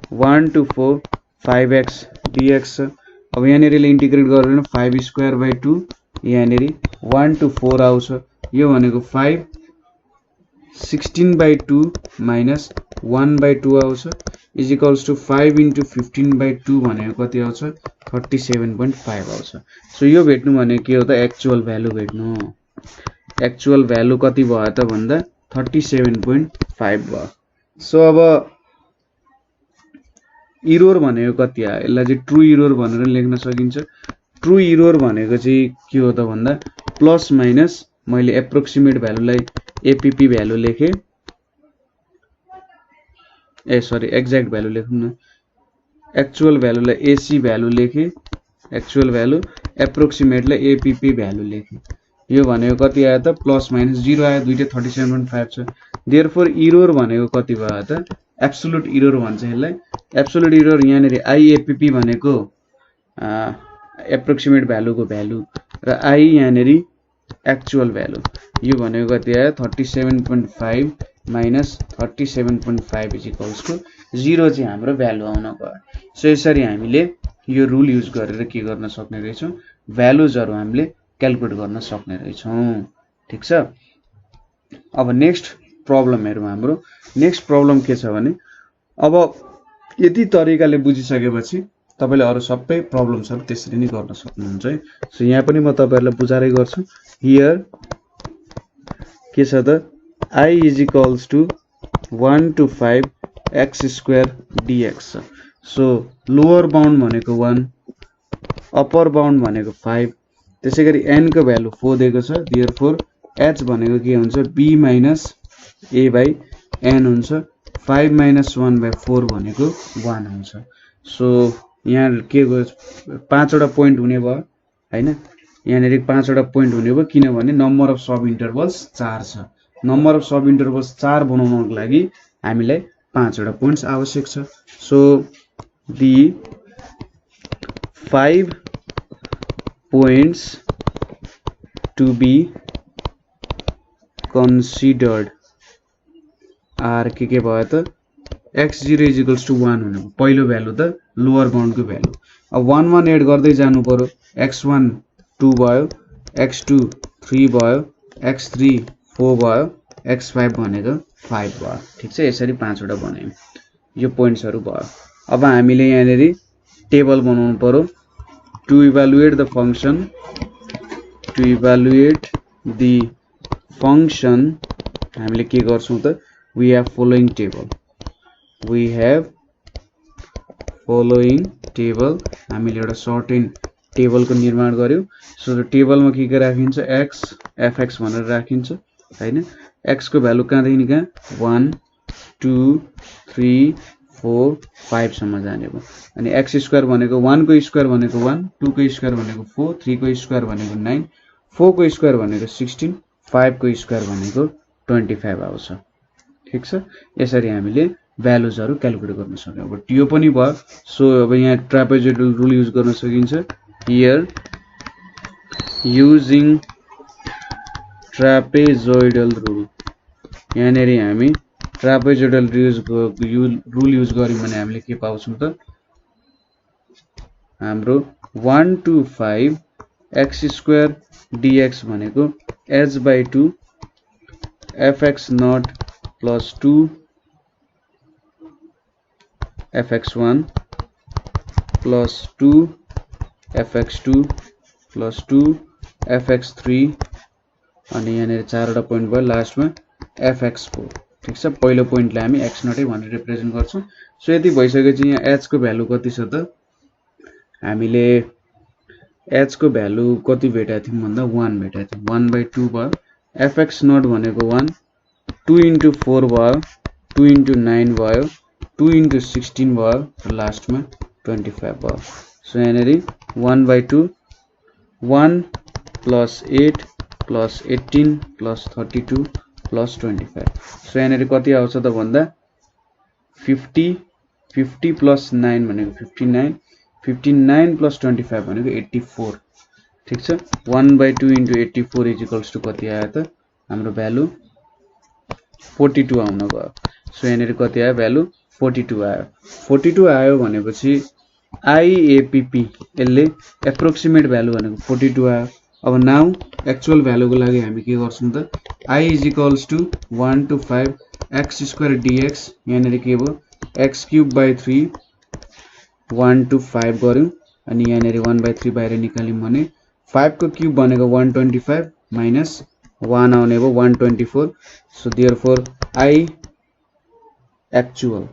1 to 4 5x dx छ। अब यहाँनिर इन्टिग्रेट गरेर 5 स्क्वायर बाई 2 यहाँनिर 1 to 4 आउँछ। यो भनेको 5 16 बाई 2 माइनस 1 बाई 2 आउँछ is equals to 5 into 15 by 2 भनेको कति आउँछ 37.5 आउँछ। सो यो भेट्नु भनेको के हो त एक्चुअल भ्यालु भेट्नु। एक्चुअल भ्यालु कति भयो त भन्दा 37.5 भयो। सो अब इरोर भनेको कति आयो यसलाई चाहिँ ट्रु इरोर भनेर लेख्न सकिन्छ। ट्रु इरोर भनेको चाहिँ के हो त भन्दा प्लस माइनस मैले एप्रोक्सिमेट भ्यालुलाई एपीपी भ्यालु लेखे सरी एक्ज्याक्ट भ्यालु लेखौँ न एक्चुअल भ्यालुलाई एसी भ्यालु लेखे एक्चुअल भ्यालु एप्रोक्सिमेटलाई एपीपी भ्यालु लेखे। यो भनेको कति आयो त प्लस माइनस 0 आयो दुईटै 37.5 छ। देयरफोर इरोर भनेको कति भयो त एब्सोल्युट इरोर भन्छ यसलाई। एब्सोल्युट इरोर यहाँनिर आईएपीपी भनेको एप्रोक्सिमेट भ्यालुको भ्यालु र आई यहाँनिर एक्चुअल भ्यालु। यो भनेको कति आयो 37.5 माइनस 37.5 इज इक्वल्स टु 0 चाहिँ हाम्रो भ्यालु आउन गयो। सो यसरी हामीले यो रुल युज गरेर के गर्न सक्ने रहेछौँ भ्यालुजहरु हामीले क्याल्कुलेट गर्न सक्ने रहेछौँ। ठीक छ। अब नेक्स्ट प्रब्लम हेरौँ। हाम्रो नेक्स्ट प्रब्लम के छ भने अब यति तरिकाले बुझिसकेपछि तपाईले अरु सबै प्रब्लम्सहरु त्यसरी नै गर्न सक्नुहुन्छ है। सो यहाँ पनि म तपाईहरुलाई बुझारै गर्छु। हियर के छ त I is equals to 1 to 5 x square dx। So lower bound भनेको 1 अप्पर बाउन्ड भनेको 5 त्यसैगरी n को भ्यालु 4 दिएको छ। देयरफोर h भनेको के हुन्छ b minus a by n हुन्छ। 5 माइनस 1 बाइ 4 भनेको 1 हुन्छ। सो यहाँ के पाँच वटा पोइन्ट हुने भयो हैन। यहाँनिर 5 वटा पोइन्ट हुने भयो किनभने नम्बर अफ सब इन्टरभल्स 4 छ। नम्बर अफ सब इन्टरभल्स 4 बनाउनको लागि हामीलाई 5 वटा पोइन्ट्स आवश्यक छ। So the 5 points to be considered are के भयो त x0 is equals to 1 हुने पहिलो भ्यालु त लोअर बाउन्ड को भ्यालु। अब 1 1 एड गर्दै जानु पर्यो। x1 2 भयो x2 3 भयो x3 4 भयो x5 भनेको 5 भयो। ठीक छ। यसरी 5 वटा बनायौं। यो पोइन्ट्सहरु भयो। अब हामीले यहाँनेरि टेबल बनाउनु पर्यो। To evaluate the function हामीले के गर्छौं त we have following table हामीले एउटा सर्टेन टेबल को निर्माण गर्यौं। सो टेबलमा के राखिन्छ x fx भनेर राखिन्छ हैन। x को भ्यालु कहाँदेखि कहाँ 1 2 3 4 5 सम्म जाने भयो। अनि x स्क्वायर भनेको 1 को स्क्वायर भनेको 1 2 को स्क्वायर भनेको 4 3 को स्क्वायर भनेको 9 4 को स्क्वायर भनेको 16 5 को स्क्वायर भनेको 25 आउँछ। ठीक छ। यसरी हामीले भ्यालुजहरु क्याल्कुलेट गर्न सक्यौं। अब यो पनि भयो। सो अब यहाँ ट्रापेजोइडल रुल युज गर्न सकिन्छ। हियर युजिङ ट्रापेजोइडल रुल यहाँनेरि हामी ट्रापेजोइडल रुल युज गर्यौं भने हामीले के पाउँछौं त हाम्रो 1 to 5 x square dx भनेको h by 2 fx naught plus 2 fx1 plus 2 fx2 plus 2 fx3 अनि यहाँनेर 4 वटा पोइन्ट भयो लास्टमा fx4। ठीक छ। पहिलो पोइन्टलाई हामी x नट भनेर रिप्रेजेन्ट गर्छौं। सो यति भइसकेपछि यहाँ h को भ्यालु कति छ त हामीले h को भ्यालु कति भेटेका थियौं भन्दा 1 भेटेका थियौं। 1 by 2 भयो। fx नट भनेको 1 2 into 4 भयो 2 into 9 भयो 2 into 16 भयो र लास्टमा 25 भयो। सो यहाँनेरि 1 by 2 1 plus 8 plus 18 plus 32 plus 25। So यहाँनेरि कति आउँछ त भन्दा 50 plus 9 भनेको 59 59 plus 25 भनेको 84। ठीक छ। 1 by 2 into 84 is equals to कति आयो त हाम्रो भ्यालु 42 आउन गयो। सो यहाँनिर कति आयो भ्यालु 42 आयो 42 आयो भनेपछि आइएपीपी यसले एप्रोक्सिमेट भ्यालु भनेको 42 आयो अब नाउ एक्चुअल भ्यालुको लागि हामी के गर्छौं त I is equals to 1 to 5 x square dx यहाँनिर के भयो x cube by 3 1 to 5 गर्यौं अनि यहाँनिर 1/3 बाहिर निकाल्यौं भने 5 को क्यूब भनेको 125 minus 1 आउने भयो 124 सो देयरफोर I actual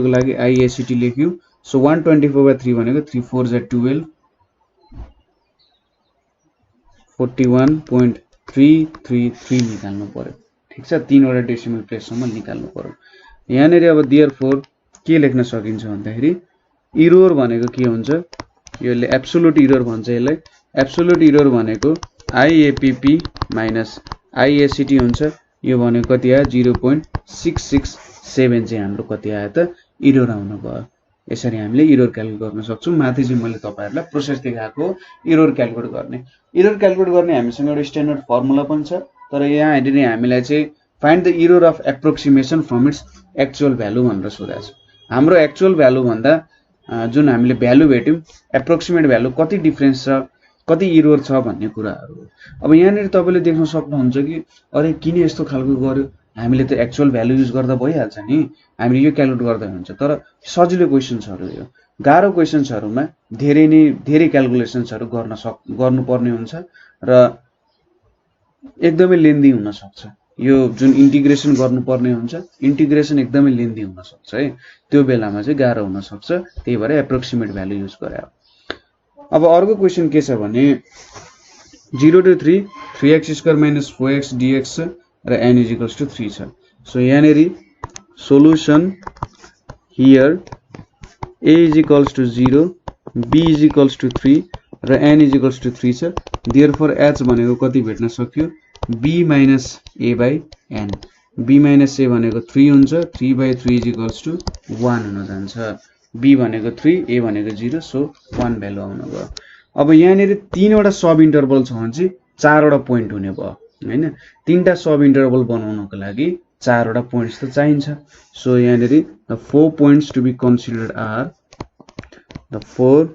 को लागि IACT लेख्यौं सो 124/3 भनेको 3 4 is 12 41.333 निकाल्नु पर्यो ठीक छ तीनवटा डेसिमल प्लेससम्म निकाल्नु पर्यो यहाँनिर अब देयरफोर के लेख्न सकिन्छ भन्दाखेरि एरर भनेको के हुन्छ यसले एब्सोल्युट एरर भन्छ यसलाई एब्सोल्युट एरर भनेको IAPP माइनस IACT हुन्छ यो भनेको कति आयो 0.667 चाहिँ हाम्रो कति आयो त एरर आउनु भयो यसरी हामीले एरर क्याल्कुलेट गर्न सक्छौं माथि चाहिँ मैले तपाईहरुलाई प्रोसेस देखाएको एरर क्याल्कुलेट गर्ने हामीसँग एउटा स्ट्यान्डर्ड फर्मुला पनि छ तर यहाँ हेर्ने हामीलाई चाहिँ find the error of approximation from its actual value भनेर सोधेको छ हाम्रो एक्चुअल भ्यालु भन्दा जुन हामीले भ्यालु भेट्यौं एप्रोक्सिमेट भ्यालु कति डिफरेन्स छ कति एरर छ भन्ने कुराहरु अब यहाँनिर तपाईले देख्न सक्नुहुन्छ कि अरे किन यस्तो खालको गर्यो हामीले त एक्चुअल भ्यालु युज गर्दा भइहाल्छ नि हामीले यो क्याल्कुलेट गर्दा हुन्छ तर सजिलो क्वेशन्सहरु यो गाह्रो क्वेशन्सहरुमा धेरै क्याल्कुलेसन्सहरु गर्नुपर्ने हुन्छ र एकदमै लेन्दी हुन सक्छ यो जुन इन्टिग्रेसन गर्नुपर्ने हुन्छ इन्टिग्रेसन एकदमै लेन्दी हुन सक्छ है त्यो बेलामा चाहिँ गाह्रो हुन सक्छ त्यही भएर एप्रोक्सिमेट भ्यालु युज गरे अब अर्को क्वेशन के छ भने 0 to 3 3x square minus 4x dx र n is equals to 3 छ सो यहाँनेरि solution here a is equals to 0 b is equals to 3 र n is equals to 3 छ देयरफोर h भनेको कति भेट्न सक्यो b minus a by n b minus a भनेको 3 हुन्छ 3/3 is equals to 1 हुन जान्छ b भनेको 3 a भनेको 0 सो 1 भ्यालु आउनु भयो अब यहाँनेरि तीनवटा सब इन्टरभल छ भने चाहिँ चारवटा पोइन्ट हुने भयो हैन तीनटा सब इन्टरभल बनाउनको लागि चारवटा पोइन्ट्स त चाहिन्छ सो यहाँनेरि the 4 points to be considered are the 4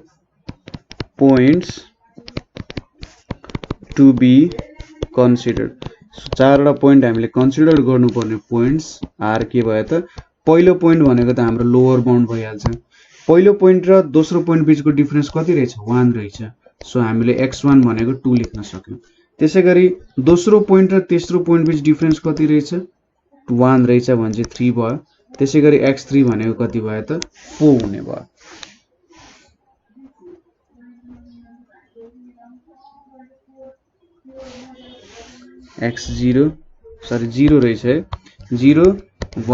points to be considered so चारवटा पोइन्ट हामीले कन्सिडर गर्नुपर्ने पोइन्ट्स आर के भयो त पहिलो पोइन्ट भनेको त हाम्रो लोअर बाउन्ड भइहाल्छ पहिलो पोइन्ट र दोस्रो पोइन्ट बीचको डिफरेन्स कति रहेछ 1 रहेछ सो हामीले x1 भनेको 2 लेख्न सक्यौं त्यसैगरी दोस्रो पोइन्ट र तेस्रो पोइन्ट बीच डिफरेन्स कति रहेछ 1 रहेछ भने चाहिँ 3 भयो त्यसैगरी x3 भनेको कति भयो त 4 हुने भयो x0 सरी 0 रहेछ है 0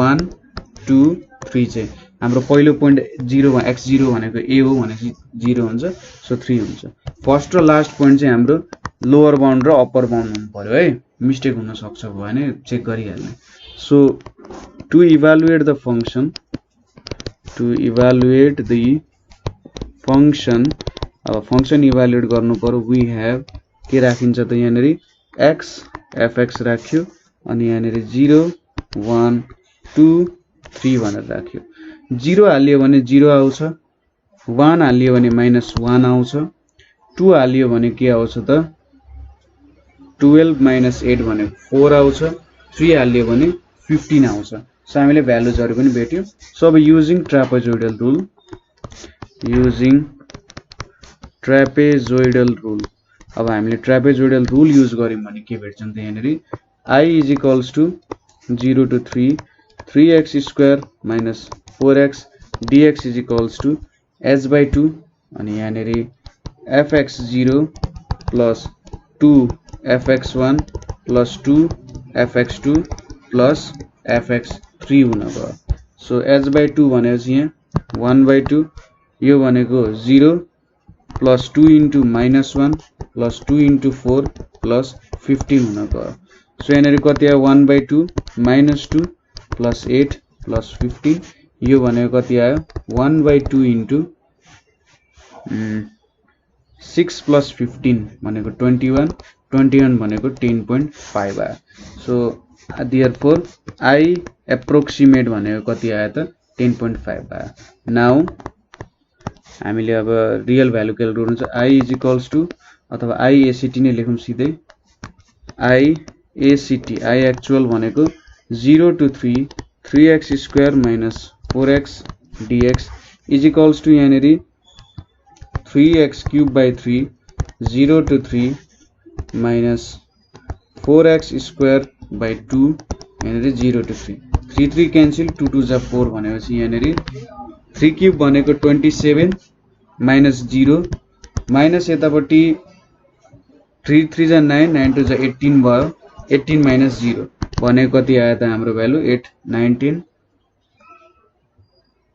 1 2 3 चाहिँ हाम्रो पहिलो पोइन्ट 0 x0 भनेको a हो भनेपछि 0 हुन्छ सो 3 हुन्छ फर्स्ट र लास्ट पोइन्ट चाहिँ हाम्रो लोअर बाउन्ड र अप्पर बाउन्ड हुनु पर्यो है मिस्टेक हुन सक्छ भने चेक गरिहाल्ने so to evaluate the function अब फंक्शन इभ्यालुएट गर्नु पर्यो वी हेभ के राखिन्छ त यहाँनेरि x fx राख्यो अनि यहाँनेरि 0 1 2 3 भनेर राख्यो 0 हालियो भने 0 आउँछ 1 हालियो भने -1 आउँछ 2 हालियो भने के आउँछ त 12 - 8 भनेको 4 आउँछ 3 हालियो भने 15 आउँछ सो हामीले भ्यालुजहरु पनि भेट्यौं सो अब युजिङ ट्रापेजोइडल रुल अब हामीले ट्रापेजोइडल रुल युज गर्यौं भने के भेट्छौं त यहाँनेरि I is equals to 0 to 3 3x square minus 4x dx is equals to h by 2 अनि यहाँनेरि fx0 plus 2 fx1 plus 2 fx2 plus fx3 हुन गयो सो h by 2 भनेपछि यहाँ 1/2 यो भनेको 0 plus 2 into -1 plus 2 into 4 plus 15 हुन गयो सो यहाँनेरि कति आयो 1/2 -2 plus 8 plus 15 यो भनेको कति आयो 1/2 into 6 plus 15 भनेको 21 भनेको 10.5 आयो सो देयरफोर आई एप्रोक्सिमेट भनेको कति आयो त 10.5 आयो। नाउ हामीले अब रियल भ्यालु क्याल्कुलेट गर्नु छ। आई इज इक्वल्स टु अथवा आई एसीटी नै लेखौँ सिधै। आई एसीटी आई एक्चुअल भनेको 0 to 3 3x square minus 4x dx is equals to यहाँनिर 3x cube by 3 0 to 3 minus 4x square by 2 यहाँनिर 0 to 3 3 3 क्यान्सिल 2 2 जा 4 भनेपछि यहाँनिर 3 क्यूब भनेको 27 माइनस 0 माइनस यतापट्टि 3 3 जा 9 9 2 जा 18 भयो 18 माइनस 0 भनेको कति आयो त हाम्रो भ्यालु 8 19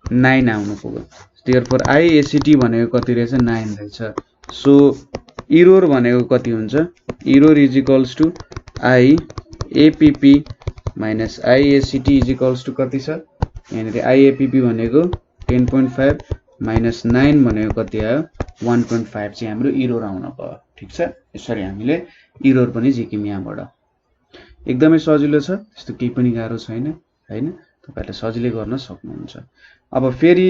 9 आउनु पुग्यो। देयरफोर आई एसीटी भनेको कति रहेछ 9 रहेछ। सो इरोर भनेको कति हुन्छ error is equals to I APP minus I ACT is equals to कति छ यहाँनिर आई एपीपी भनेको 10.5 माइनस 9 भनेको कति आयो 1.5 चाहिँ हाम्रो इरोर आउन गयो। ठीक छ, यसरी हामीले इरोर पनि झिक्यौं। यहाँबाट एकदमै सजिलो छ, त्यस्तो केही पनि गाह्रो छैन हैन, तपाईहरुले सजिलै गर्न सक्नुहुन्छ। अब फेरि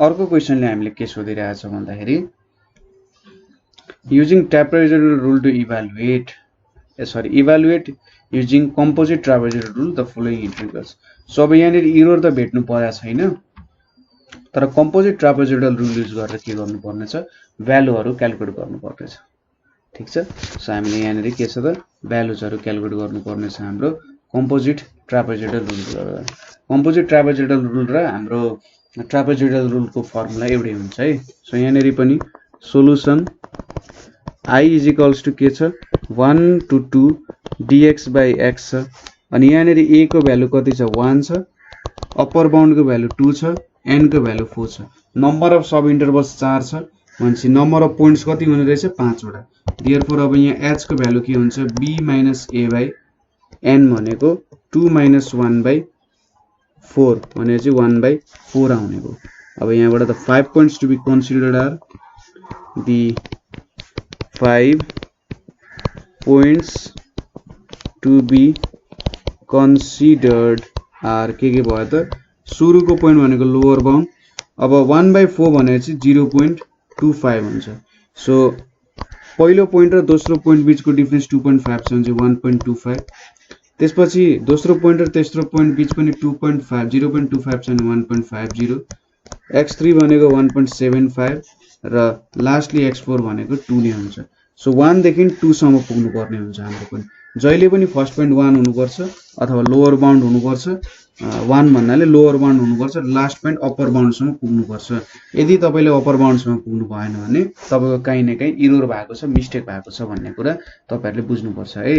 अर्को क्वेशनले हामीले के सोधिरहेको छ भन्दाखेरि using trapezoidal rule to evaluate using composite trapezoidal rule the following integrals. So अब यहाँनिर इरोर त भेट्नु परेको छैन, तर कम्पोजिट ट्रापेजोइडल रुल युज गरेर के गर्नुपर्ने छ भ्यालुहरु क्याल्कुलेट गर्नुपर्नेछ। ठीक छ, सो हामीले यहाँनिर के छ त भ्यालुजहरु क्याल्कुलेट गर्नुपर्ने छ हाम्रो composite trapezoidal rule. Composite trapezoidal rule र हाम्रो ट्रापेजोइडल रुलको फर्मुला एउटै हुन्छ है। सो यहाँनिर पनि solution I is equals to के छ 1 to 2 dx बाई x छ, अनि यहाँनिर a को भ्यालु कति छ 1 छ, अप्पर बाउन्ड को भ्यालु 2 छ, n को भ्यालु 4 छ, नम्बर अफ सब इन्टरभल्स 4 छ, भनेपछि नम्बर अफ पोइन्ट्स कति हुने रहेछ 5 वटा। देयरफोर अब यहाँ h को भ्यालु के हुन्छ b minus a by n भनेको 2 माइनस 1 बाई 4 भनेपछि 1 बाई 4 आउने भयो। अब यहाँबाट त 5 points to be considered are the 5 points to be considered are के भयो त सुरुको पोइन्ट भनेको लोअर बाउन्ड। अब 1 बाई 4 भनेपछि 0.25 हुन्छ। सो पहिलो पोइन्ट र दोस्रो पोइन्ट बीचको डिफरेन्स 2.5 छ भने 1.25, त्यसपछि दोस्रो पोइन्ट र तेस्रो पोइन्ट बीच पनि 2.5 0.25 छ भने 1.50, x3 भनेको 1.75 र लास्टली x4 भनेको 2 नै हुन्छ। सो 1 देखि 2 सम्म पुग्नु पर्ने हुन्छ हाम्रो पनि। जहिले पनि फर्स्ट पोइन्ट 1 हुनुपर्छ अथवा लोअर बाउन्ड हुनुपर्छ, 1 भन्नाले लोअर बाउन्ड हुनुपर्छ, लास्ट पोइन्ट अप्पर बाउन्ड सम्म पुग्नुपर्छ। यदि तपाईले अप्पर बाउन्ड सम्म पुग्नु भएन भने तपाईको कहीं न कहीं इरोर भएको छ, मिस्टेक भएको छ भन्ने कुरा तपाईहरुले बुझ्नुपर्छ है।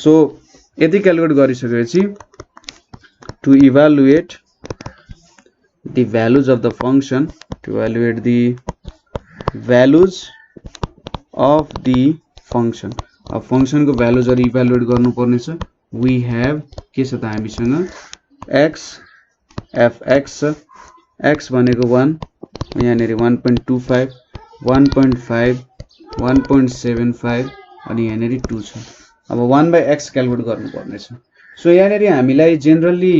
सो यदि क्याल्कुलेट गरिसकेपछि to evaluate the values of the function, to evaluate the values of the function, अब फंक्शन को भ्यालुजहरु इभ्यालुएट गर्नुपर्ने छ। वी हैव के छ त हामीसँग x fx छ, x भनेको 1, यहाँनिर 1.25 1.5 1.75 अनि यहाँनिर 2 छ। अब 1 बाई x क्याल्कुलेट गर्नुपर्ने छ। सो यहाँनिर हामीलाई जेनरली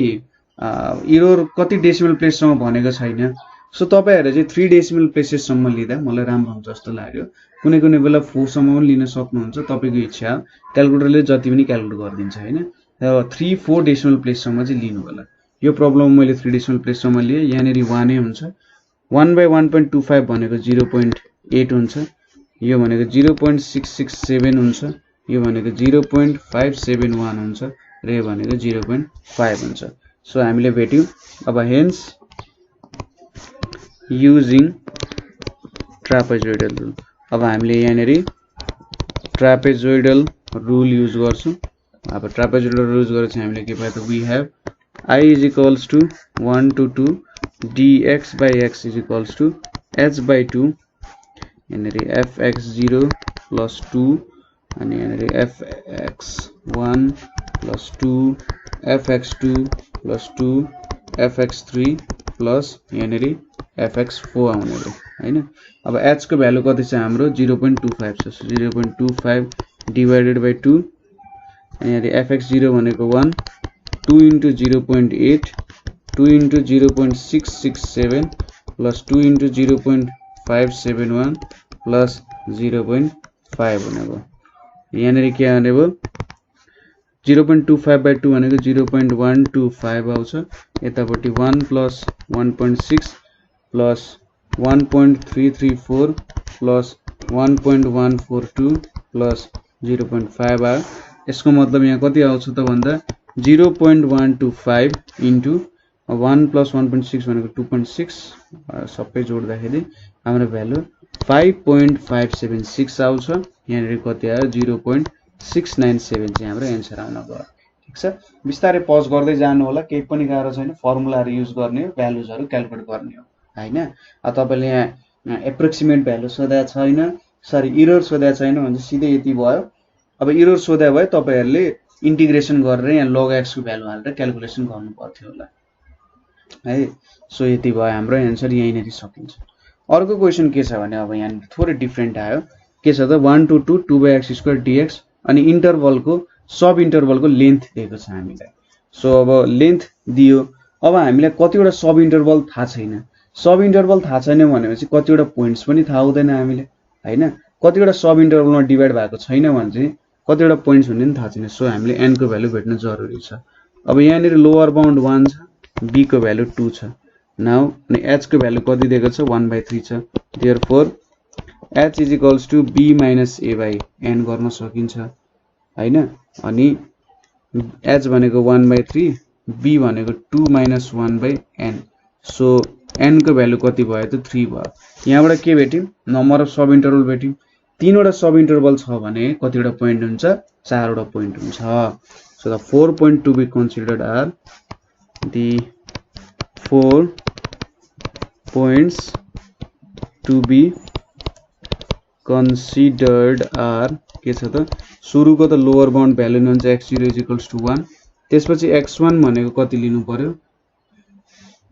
इरोर कति डेसिमल प्लेस सम्म भनेको छैन। सो तपाईहरुले चाहिँ 3 डेसिमल प्लेसेस सम्म लिँदा मलाई राम्रो हुन्छ जस्तो लाग्यो। कुनै कुनै बेला 4 सम्म पनि लिन सक्नुहुन्छ, तपाईको इच्छा, क्याल्कुलेटरले जति पनि क्याल्कुलेट गरिदिन्छ हैन। तर 3 4 डेसिमल प्लेस सम्म चाहिँ लिनु होला। यो प्रब्लम मैले 3 डेसिमल प्लेस सम्म लिए, यहाँनिर 1 नै हुन्छ। 1 बाई 1.25 भनेको 0.8 हुन्छ, यो भनेको 0.667 हुन्छ, यो भनेको 0.571 हुन्छ र यो भनेको 0.5 हुन्छ। सो हामीले भेट्यौं। अब हेन्स युजिङ ट्रापेजोइडल रुल, अब हामीले यहाँनिर ट्रापेजोइडल रुल युज गर्छौं। अब ट्रापेजोइडल रुल युज गरेर चाहिँ हामीले के पायो त we have I is equals to 1 to 2 dx by x is equals to h by 2, यहाँनिर fx0 प्लस 2 अनि यहाँनिर fx1 plus 2 fx2 plus 2 fx3 plus यहाँनिर fx4 आउने हो हैन। अब h को भ्यालु कति छ हाम्रो 0.25 छ। 0.25 डिवाइडेड बाइ 2 अनि यहाँ fx0 भनेको 1 2 into 0.8 2 into 0.667 plus 2 into 0.571 plus 0.5 हुने भयो। यहाँ के आउने भयो 0.25 by 2 भनेको 0.125 आउँछ। यतापट्टि 1 plus 1.6 plus 1.334 plus 1.142 plus 0.5 आयो। यसको मतलब यहाँ कति आउँछ त भन्दा 0.125 into 1 plus 1.6 भनेको 2.6 सबै जोड्दाखेरि हाम्रो भ्यालु 5.576 आउँछ। यहाँ कति आयो 0.697 चाहिँ हाम्रो एन्सर आउन गयो। ठीक छ, बिस्तारै पज गर्दै जानु होला, केही पनि गाह्रो छैन, फर्मुलाहरु युज गर्ने हो, भ्यालुजहरु क्याल्कुलेट गर्ने हो हैन। तपाईले यहाँ एप्रोक्सिमेट भ्यालु सोधेको छैन, सरी इरर सोधेको छैन भने सिधै यति भयो। अब इरर सोधे भए तपाईहरुले इन्टिग्रेसन गरेर यहाँ log x को भ्यालु हालेर क्याल्कुलेसन गर्नु पर्थ्यो होला है। सो यति भयो हाम्रो एन्सर, यहीँनेरि सकिन्छ। अर्को क्वेशन के छ भने अब यहाँ थोरै डिफरेन्ट आयो। के छ त 1 to 2 2/x² dx अनि इन्टरभलको सब इन्टरभलको लेन्थ दिएको छ हामीलाई। सो अब लेन्थ दियो, अब हामीलाई कतिवटा सब इन्टरभल थाहा छैन। सब इन्टरभल थाहा छैन भनेपछि कतिवटा पोइन्ट्स पनि थाहा हुँदैन हामीले हैन। कतिवटा सब इन्टरभलमा डिभाइड भएको छैन भने चाहिँ कतिवटा पोइन्ट्स हुने पनि थाहा छैन। सो हामीले n को भ्यालु भेट्न जरुरी छ। अब यहाँनेर लोअर बाउन्ड 1 छ, b को भ्यालु 2 छ। नाउ अनि h को भ्यालु कति दिएको छ 1/3 छ। Therefore h is equals to b minus a by n गर्न सकिन्छ हैन। अनि h भनेको 1/3, b भनेको 2 minus 1/n। सो n को भ्यालु कति भयो त 3 भयो। यहाँबाट के भेट्यौं नम्बर अफ सब इन्टरभल भेट्यौं। तीनवटा सब इन्टरभल छ भने कतिवटा पोइन्ट हुन्छ 4 वटा पोइन्ट हुन्छ। So the 4 point to be considered are the 4 points to be considered are के छ त सुरुको त लोअर बाउन्ड भ्यालु नै हुन्छ x0 = 1। त्यसपछि x1 भनेको कति लिनु पर्यो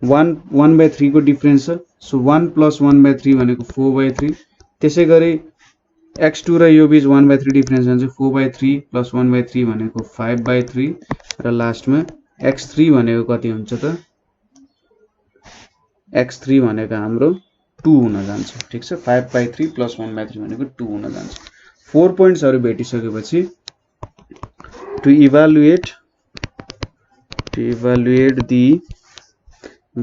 1/3 को डिफरेन्स छ। सो 1 + 1/3 भनेको 4/3। त्यसैगरी x2 र यो बीच 1/3 डिफरेन्स हुन्छ 4/3 + 1/3 भनेको 5/3 र लास्टमा x3 भनेको कति हुन्छ त x3 भनेको हाम्रो 2 हुन जान्छ। ठीक छ, 5/3 + 1/3 भनेको 2 हुन जान्छ। 4 पोइन्ट्सहरु भेटिसकेपछि to evaluate the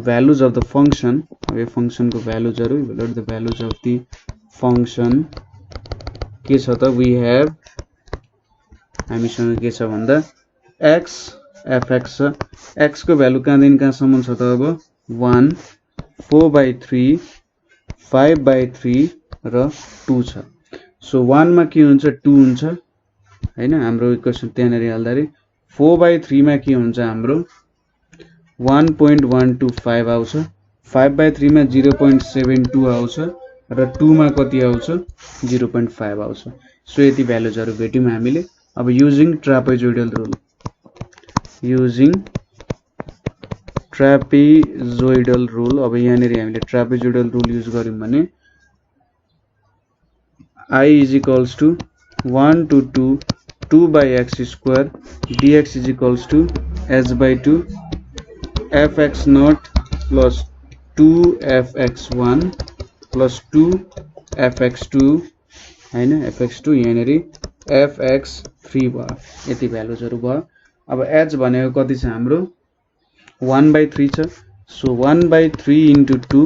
values of the function, अब यो फंक्शन को भ्यालुजहरु evaluate the values of the function के छ त we have हामीसँग के छ भन्दा x fx छ। x को भ्यालु कहाँदेखि कहाँसम्म छ त अब 1 4/3 5/3 र 2 छ। सो 1 मा के हुन्छ 2 हुन्छ हैन। हाम्रो इक्वेसन त्यहाँनेरि हाल्दाखेरि 4/3 मा के हुन्छ हाम्रो 1.125 आउँछ। 5/3 मा 0.72 आउँछ र 2 मा कति आउँछ 0.5 आउँछ। सो यति भ्यालुजहरु भेट्यौं हामीले। अब युजिङ ट्रापेजोइडल रुल, अब यहाँनेरि हामीले ट्रापेजोइडल रुल युज गर्यौं भने I is equals to 1 to 2 2/x² dx is equals to h/2 fx0 plus 2fx1 plus 2fx2 हैन fx2 यहाँनेरि fx3 भयो। यति भ्यालुजहरु भयो। अब h भनेको कति छ हाम्रो 1/3 छ। सो 1/3 into 2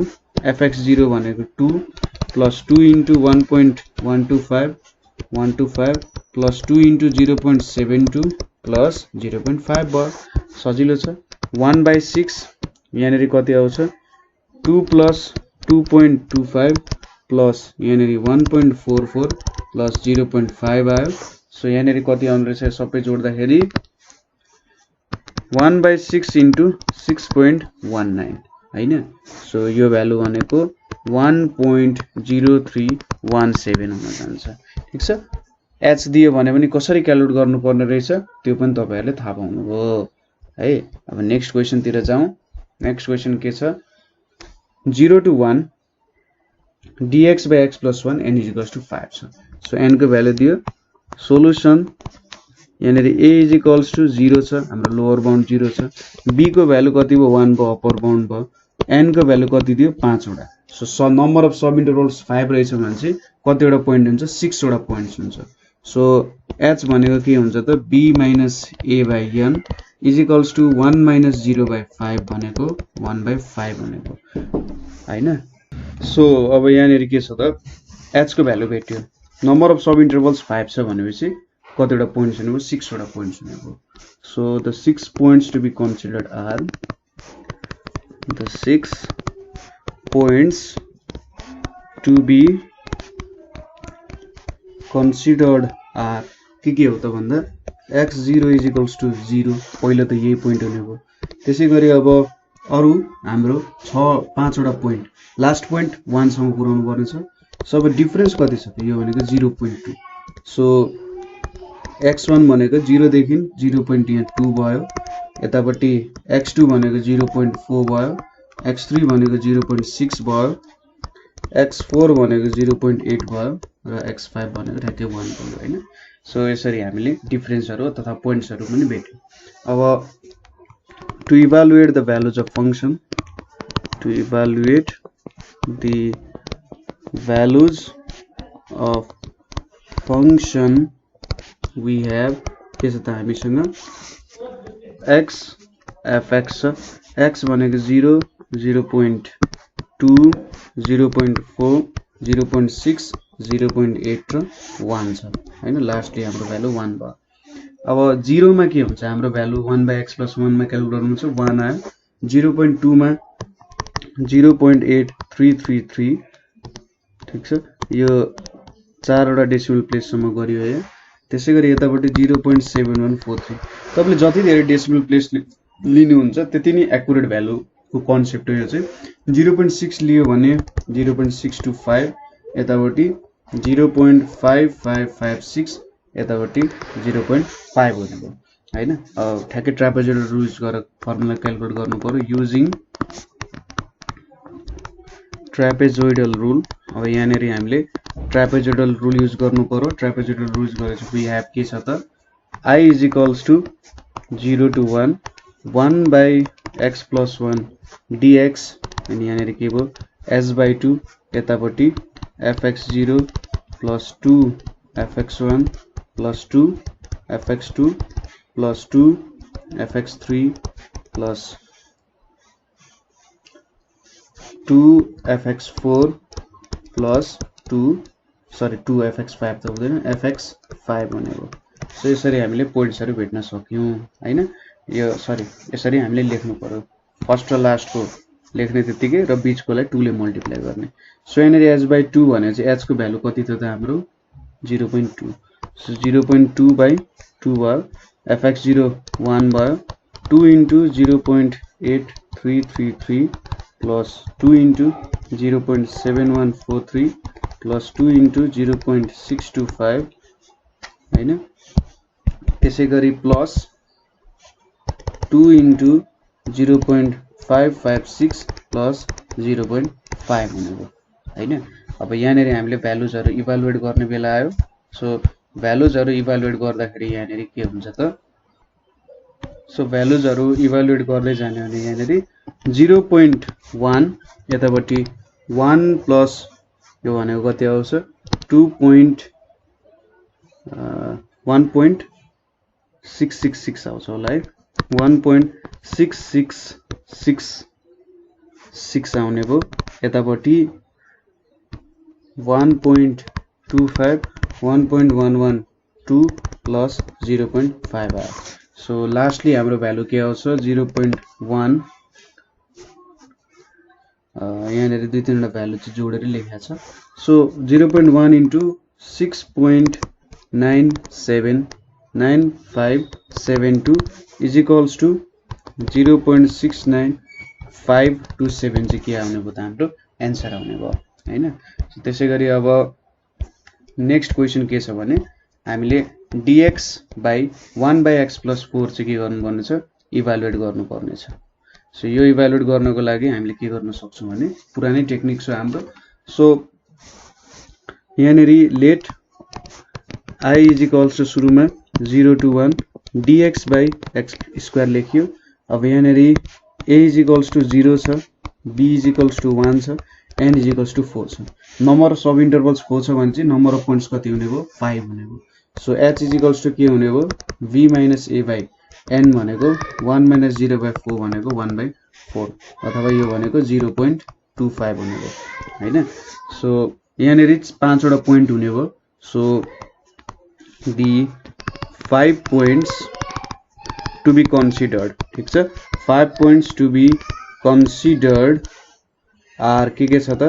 fx0 भनेको 2 plus 2 into 1.125 plus 2 into 0.72 plus 0.5 भयो। सजिलो छ। 1/6 यहाँनेरि कति आउँछ 2 plus 2.25 plus यहाँनेरि 1.44 plus 0.5 आयो। सो यहाँनेरि कति आउने रहेछ सबै जोड्दाखेरि 1/6 into 6.19 हैन। सो यो भ्यालु भनेको 1.0317 हुन जान्छ। ठीक छ, h दियो भने पनि कसरी क्याल्कुलेट गर्नुपर्ने रहेछ त्यो पनि तपाईहरुले थाहा पाउनुभयो है। अब नेक्स्ट क्वेशन तिर जाउँ। नेक्स्ट क्वेशन के छ 0 to 1 dx/x + 1 n = 5 छ। सो n को भ्यालु दियो। सोलुसन यहाँनिर a इज इक्वल्स टु 0 छ, हाम्रो लोअर बाउन्ड 0 छ, b को भ्यालु कति भयो 1 भयो, अप्पर बाउन्ड भयो, n को भ्यालु कति दियो 5 वटा। सो नम्बर अफ सब इन्टरभल्स 5 रहेछ भने चाहिँ कतिवटा पोइन्ट हुन्छ 6 वटा पोइन्ट्स हुन्छ। सो h भनेको के हुन्छ त b minus a by n is equals to 1 minus 0 by 5 भनेको 1 बाई 5 भनेको हैन। सो अब यहाँनिर के छ त h को भ्यालु भेट्यो, नम्बर अफ सब इन्टरभल्स 5 छ भनेपछि कतिवटा पोइन्ट्स हुने भयो 6 वटा पोइन्ट्स हुने भयो। So the 6 points to be considered are the 6 points to be considered are के हो त भन्दा x0 is equals to 0 पहिला त यही पोइन्ट हुने भयो। त्यसैगरी अब अरु हाम्रो 5 वटा पोइन्ट, लास्ट पोइन्ट 1 सम्म पुर्याउनु पर्ने छ। सो अब डिफरेन्स कति छ त यो भनेको 0.2। सो x1 भनेको 0 देखि 0.2 भयो, यतापट्टि x2 भनेको 0.4 भयो, x3 भनेको 0.6 भयो, x4 भनेको 0.8 भयो र x5 भनेको ठ्याक्कै 1 भयो हैन। सो यसरी हामीले डिफरेन्सहरु तथा पोइन्ट्सहरु पनि भेट्यौं। अब to evaluate the values of function, to evaluate the values of function we have के छ त हामीसँग x fx छ, x भनेको 0 0.2 0.4 0.6 0.8 र 1 छ हैन। लास्टली हाम्रो भ्यालु 1 भयो। अब 0 मा के हुन्छ हाम्रो भ्यालु 1 बाइ x + 1 मा क्याल्कुलेट गर्नुहुन्छ 1 आयो, 0.2 मा 0.8333 ठीक छ, यो 4 वटा डेसिमल प्लेस सम्म गरियो है। त्यसैगरी यतापट्टि 0.7143 तपाईले जति धेरै डेसिमल प्लेस लिनुहुन्छ त्यति नै एक्युरेट भ्यालु को कन्सेप्ट हो यो चाहिँ। 0.6 लियो भने 0.625, यतापट्टि 0.5556, यतापट्टि 0.5 हुने भयो हैन। अब ठ्याक्कै ट्रापेजोइडल रुल युज गरेर फर्मुला क्याल्कुलेट गर्नु पर्यो युजिङ ट्रापेजोइडल रुल। अब यहाँनेरि हामीले ट्रापेजोइडल रुल युज गर्नु पर्यो। ट्रापेजोइडल रुल युज गरेपछि वी हैव के छ त I is equals to 0 to 1 1 by x plus 1 dx अनि यहाँनेरि के भयो s by 2, यतापट्टि fx0 plus 2 fx1 plus 2 fx2 plus 2 fx3 plus 2 fx4 plus 2 fx5 त हुँदैन fx5 भनेको। सो यसरी हामीले पोइन्ट्सहरु भेट्न सक्यौं हैन। यो यसरी हामीले लेख्नु पर्यो, फर्स्ट र लास्ट को लेख्ने त्यतिकै र बीचकोलाई 2 ले मल्टिप्लाई गर्ने। सो यहाँनेरि h by 2 भने चाहिँ h को भ्यालु कति थियो त हाम्रो 0.2। सो 0.2 by 2 भयो, fx0 1 भयो, 2 into 0.8333 plus 2 into 0.7143 plus 2 into 0.625 हैन। त्यसैगरी प्लस 2 into 0.556 plus 0.5 हुने भयो हैन। अब यहाँनेरि हामीले भ्यालुजहरु इभ्यालुएट गर्ने बेला आयो। सो भ्यालुजहरु इभ्यालुएट गर्दाखेरि यहाँनेरि के हुन्छ त, सो भ्यालुजहरु इभ्यालुएट गर्दै जाने भने यहाँनेरि 0.1 यतापट्टि 1 प्लस यो भनेको कति आउँछ 1.666 आउँछ होला है। 1.6666 आउने भयो, यतापट्टि 1.25 1.112 प्लस 0.5 आयो। सो लास्टली हाम्रो भ्यालु के आउँछ 0.1 यहाँनेरि दुई तीनवटा भ्यालु चाहिँ जोडेर लेखेको छ। So 0.1 into 6.9795572 is equals to 0.69527 चाहिँ के आउने भयो त हाम्रो एन्सर आउने भयो हैन। त्यसैगरी अब नेक्स्ट क्वेशन के छ भने हामीले dx by 1 by x plus 4 चाहिँ के गर्नुपर्ने छ इभ्यालुएट गर्नुपर्ने छ। सो यो इभ्यालुएट गर्नको लागि हामीले के गर्न सक्छौं भने पुरानै टेक्निक छ हाम्रो। सो यहाँनेरि late I is equals to सुरुमा 0 to 1 dx by x square लेखियो। अब यहाँनेरि a is equals to 0 छ, b is equals to 1 छ, n is equals to 4 छ। नम्बर अफ सब इन्टरभल्स 4 छ भने चाहिँ नम्बर अफ पोइन्ट्स कति हुने भयो 5 हुने भयो। So h is equals to के हुने भयो v minus a by n भनेको 1 minus 0 by 4 भनेको 1 by 4 अथवा यो भनेको 0.25 हुने भयो हैन। सो यहाँनेरि 5 वटा पोइन्ट हुने भयो। So the 5 points to be considered, ठीक छ, 5 points to be considered are के छ त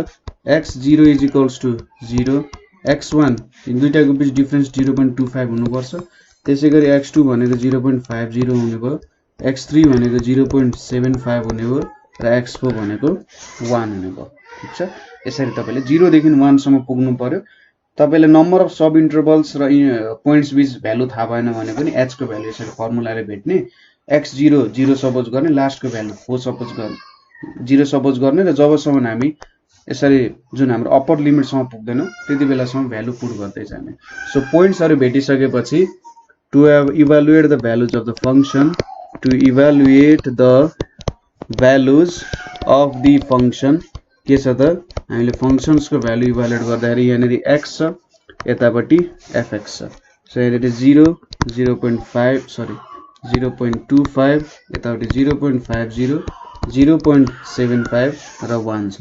x0 is equals to 0, x1 दुईटाको बीच डिफरेन्स 0.25 हुनुपर्छ, त्यसैगरी x2 भनेको 0.50 हुने भयो, x3 भनेको 0.75 हुने भयो र x4 भनेको 1 हुने भयो। ठीक छ, यसरी तपाईले 0 देखि 1 सम्म पुग्नु पर्यो। तपाईले नम्बर अफ सब इन्टरभल्स र पोइन्ट्स बीच भ्यालु थाहा भएन भने पनि h को भ्यालु यसरी फर्मुलाले भेट्ने, x0 0 सपोज गर्ने, लास्ट को भ्यालु 4 सपोज गर्ने, 0 सपोज गर्ने र जबसम्म हामी यसरी जुन हाम्रो अप्पर लिमिट सम्म पुग्दैन त्यति बेलासम्म भ्यालु पुट गर्दै जाने। सो पोइन्ट्सहरु भेटिसकेपछि to evaluate the values of the function, to evaluate the values of the function के छ त हामीले फंक्शन्स को भ्यालु इभ्यालुएट गर्दाखेरि यहाँनेरि x छ, यतापट्टि fx छ। सो यहाँनेरि 0 0.5 सरी 0.25 यतापट्टि 0.50 0.75 र 1 छ।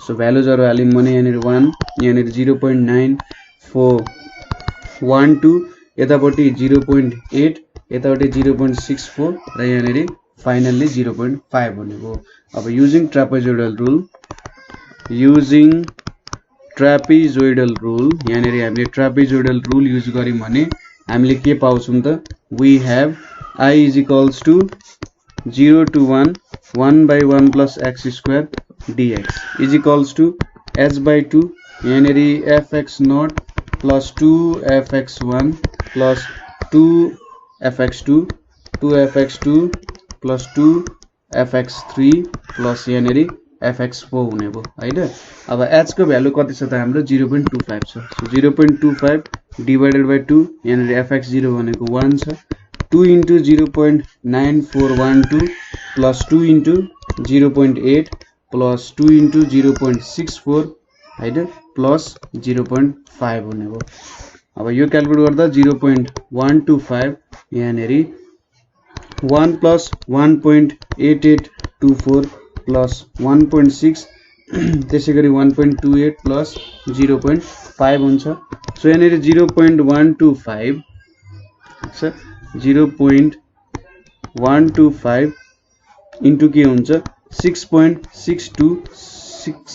सो भ्यालुजहरु हाल्यौं भने यहाँनेरि 1, यहाँनेरि 0.9412, यतापट्टि 0.8, यतापट्टि 0.64 र यहाँनेरि फाइनली 0.5 हुने भयो। अब युजिङ ट्रापेजोइडल रुल यहाँनेरि हामीले ट्रापेजोइडल रुल युज गर्यौं भने हामीले के पाउँछौं त we have I is equals to 0 to 1 1 by 1 plus x square dx is equals to h by 2 यहाँनेरि fx0 plus 2fx1 plus 2fx2 2fx2 plus 2fx3 plus यहाँनेरि fx4 हुने भयो हैन। अब h को भ्यालु कति छ त हाम्रो 0.25 छ। सो 0.25 डिवाइडेड बाइ 2 यहाँनेरि fx0 भनेको 1 छ, 2 into 0.9412 plus 2 into 0.8 plus 2 into 0.64 हैन plus 0.5 हुने भयो। अब यो क्याल्कुलेट गर्दा 0.125 यहाँनेरि 1 plus 1.8824 plus 1.6 त्यसैगरी 1.28 plus 0.5 हुन्छ। सो यहाँनेरि 0.125 छ, 0.125 इन्टु के हुन्छ 6.626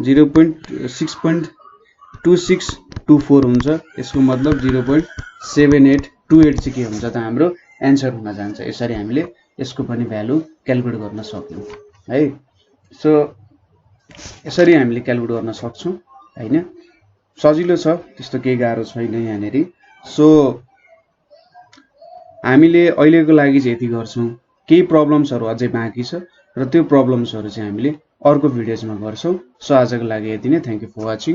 0.6.2624 हुन्छ। यसको मतलब 0.7828 चाहिँ के हुन्छ त हाम्रो एन्सर हुन जान्छ। यसरी हामीले यसको पनि भ्यालु क्याल्कुलेट गर्न सक्यौं है। सो यसरी हामीले क्याल्कुलेट गर्न सक्छौं हैन। सजिलो छ, त्यस्तो केही गाह्रो छैन यहाँनेरि। सो हामीले अहिलेको लागि चाहिँ यति गर्छौं। केही प्रब्लम्सहरु अझै बाँकी छ र त्यो प्रब्लम्सहरु चाहिँ हामीले अर्को भिडियोजमा गर्छौं। सो आजको लागि यति नै। Thank you for watching.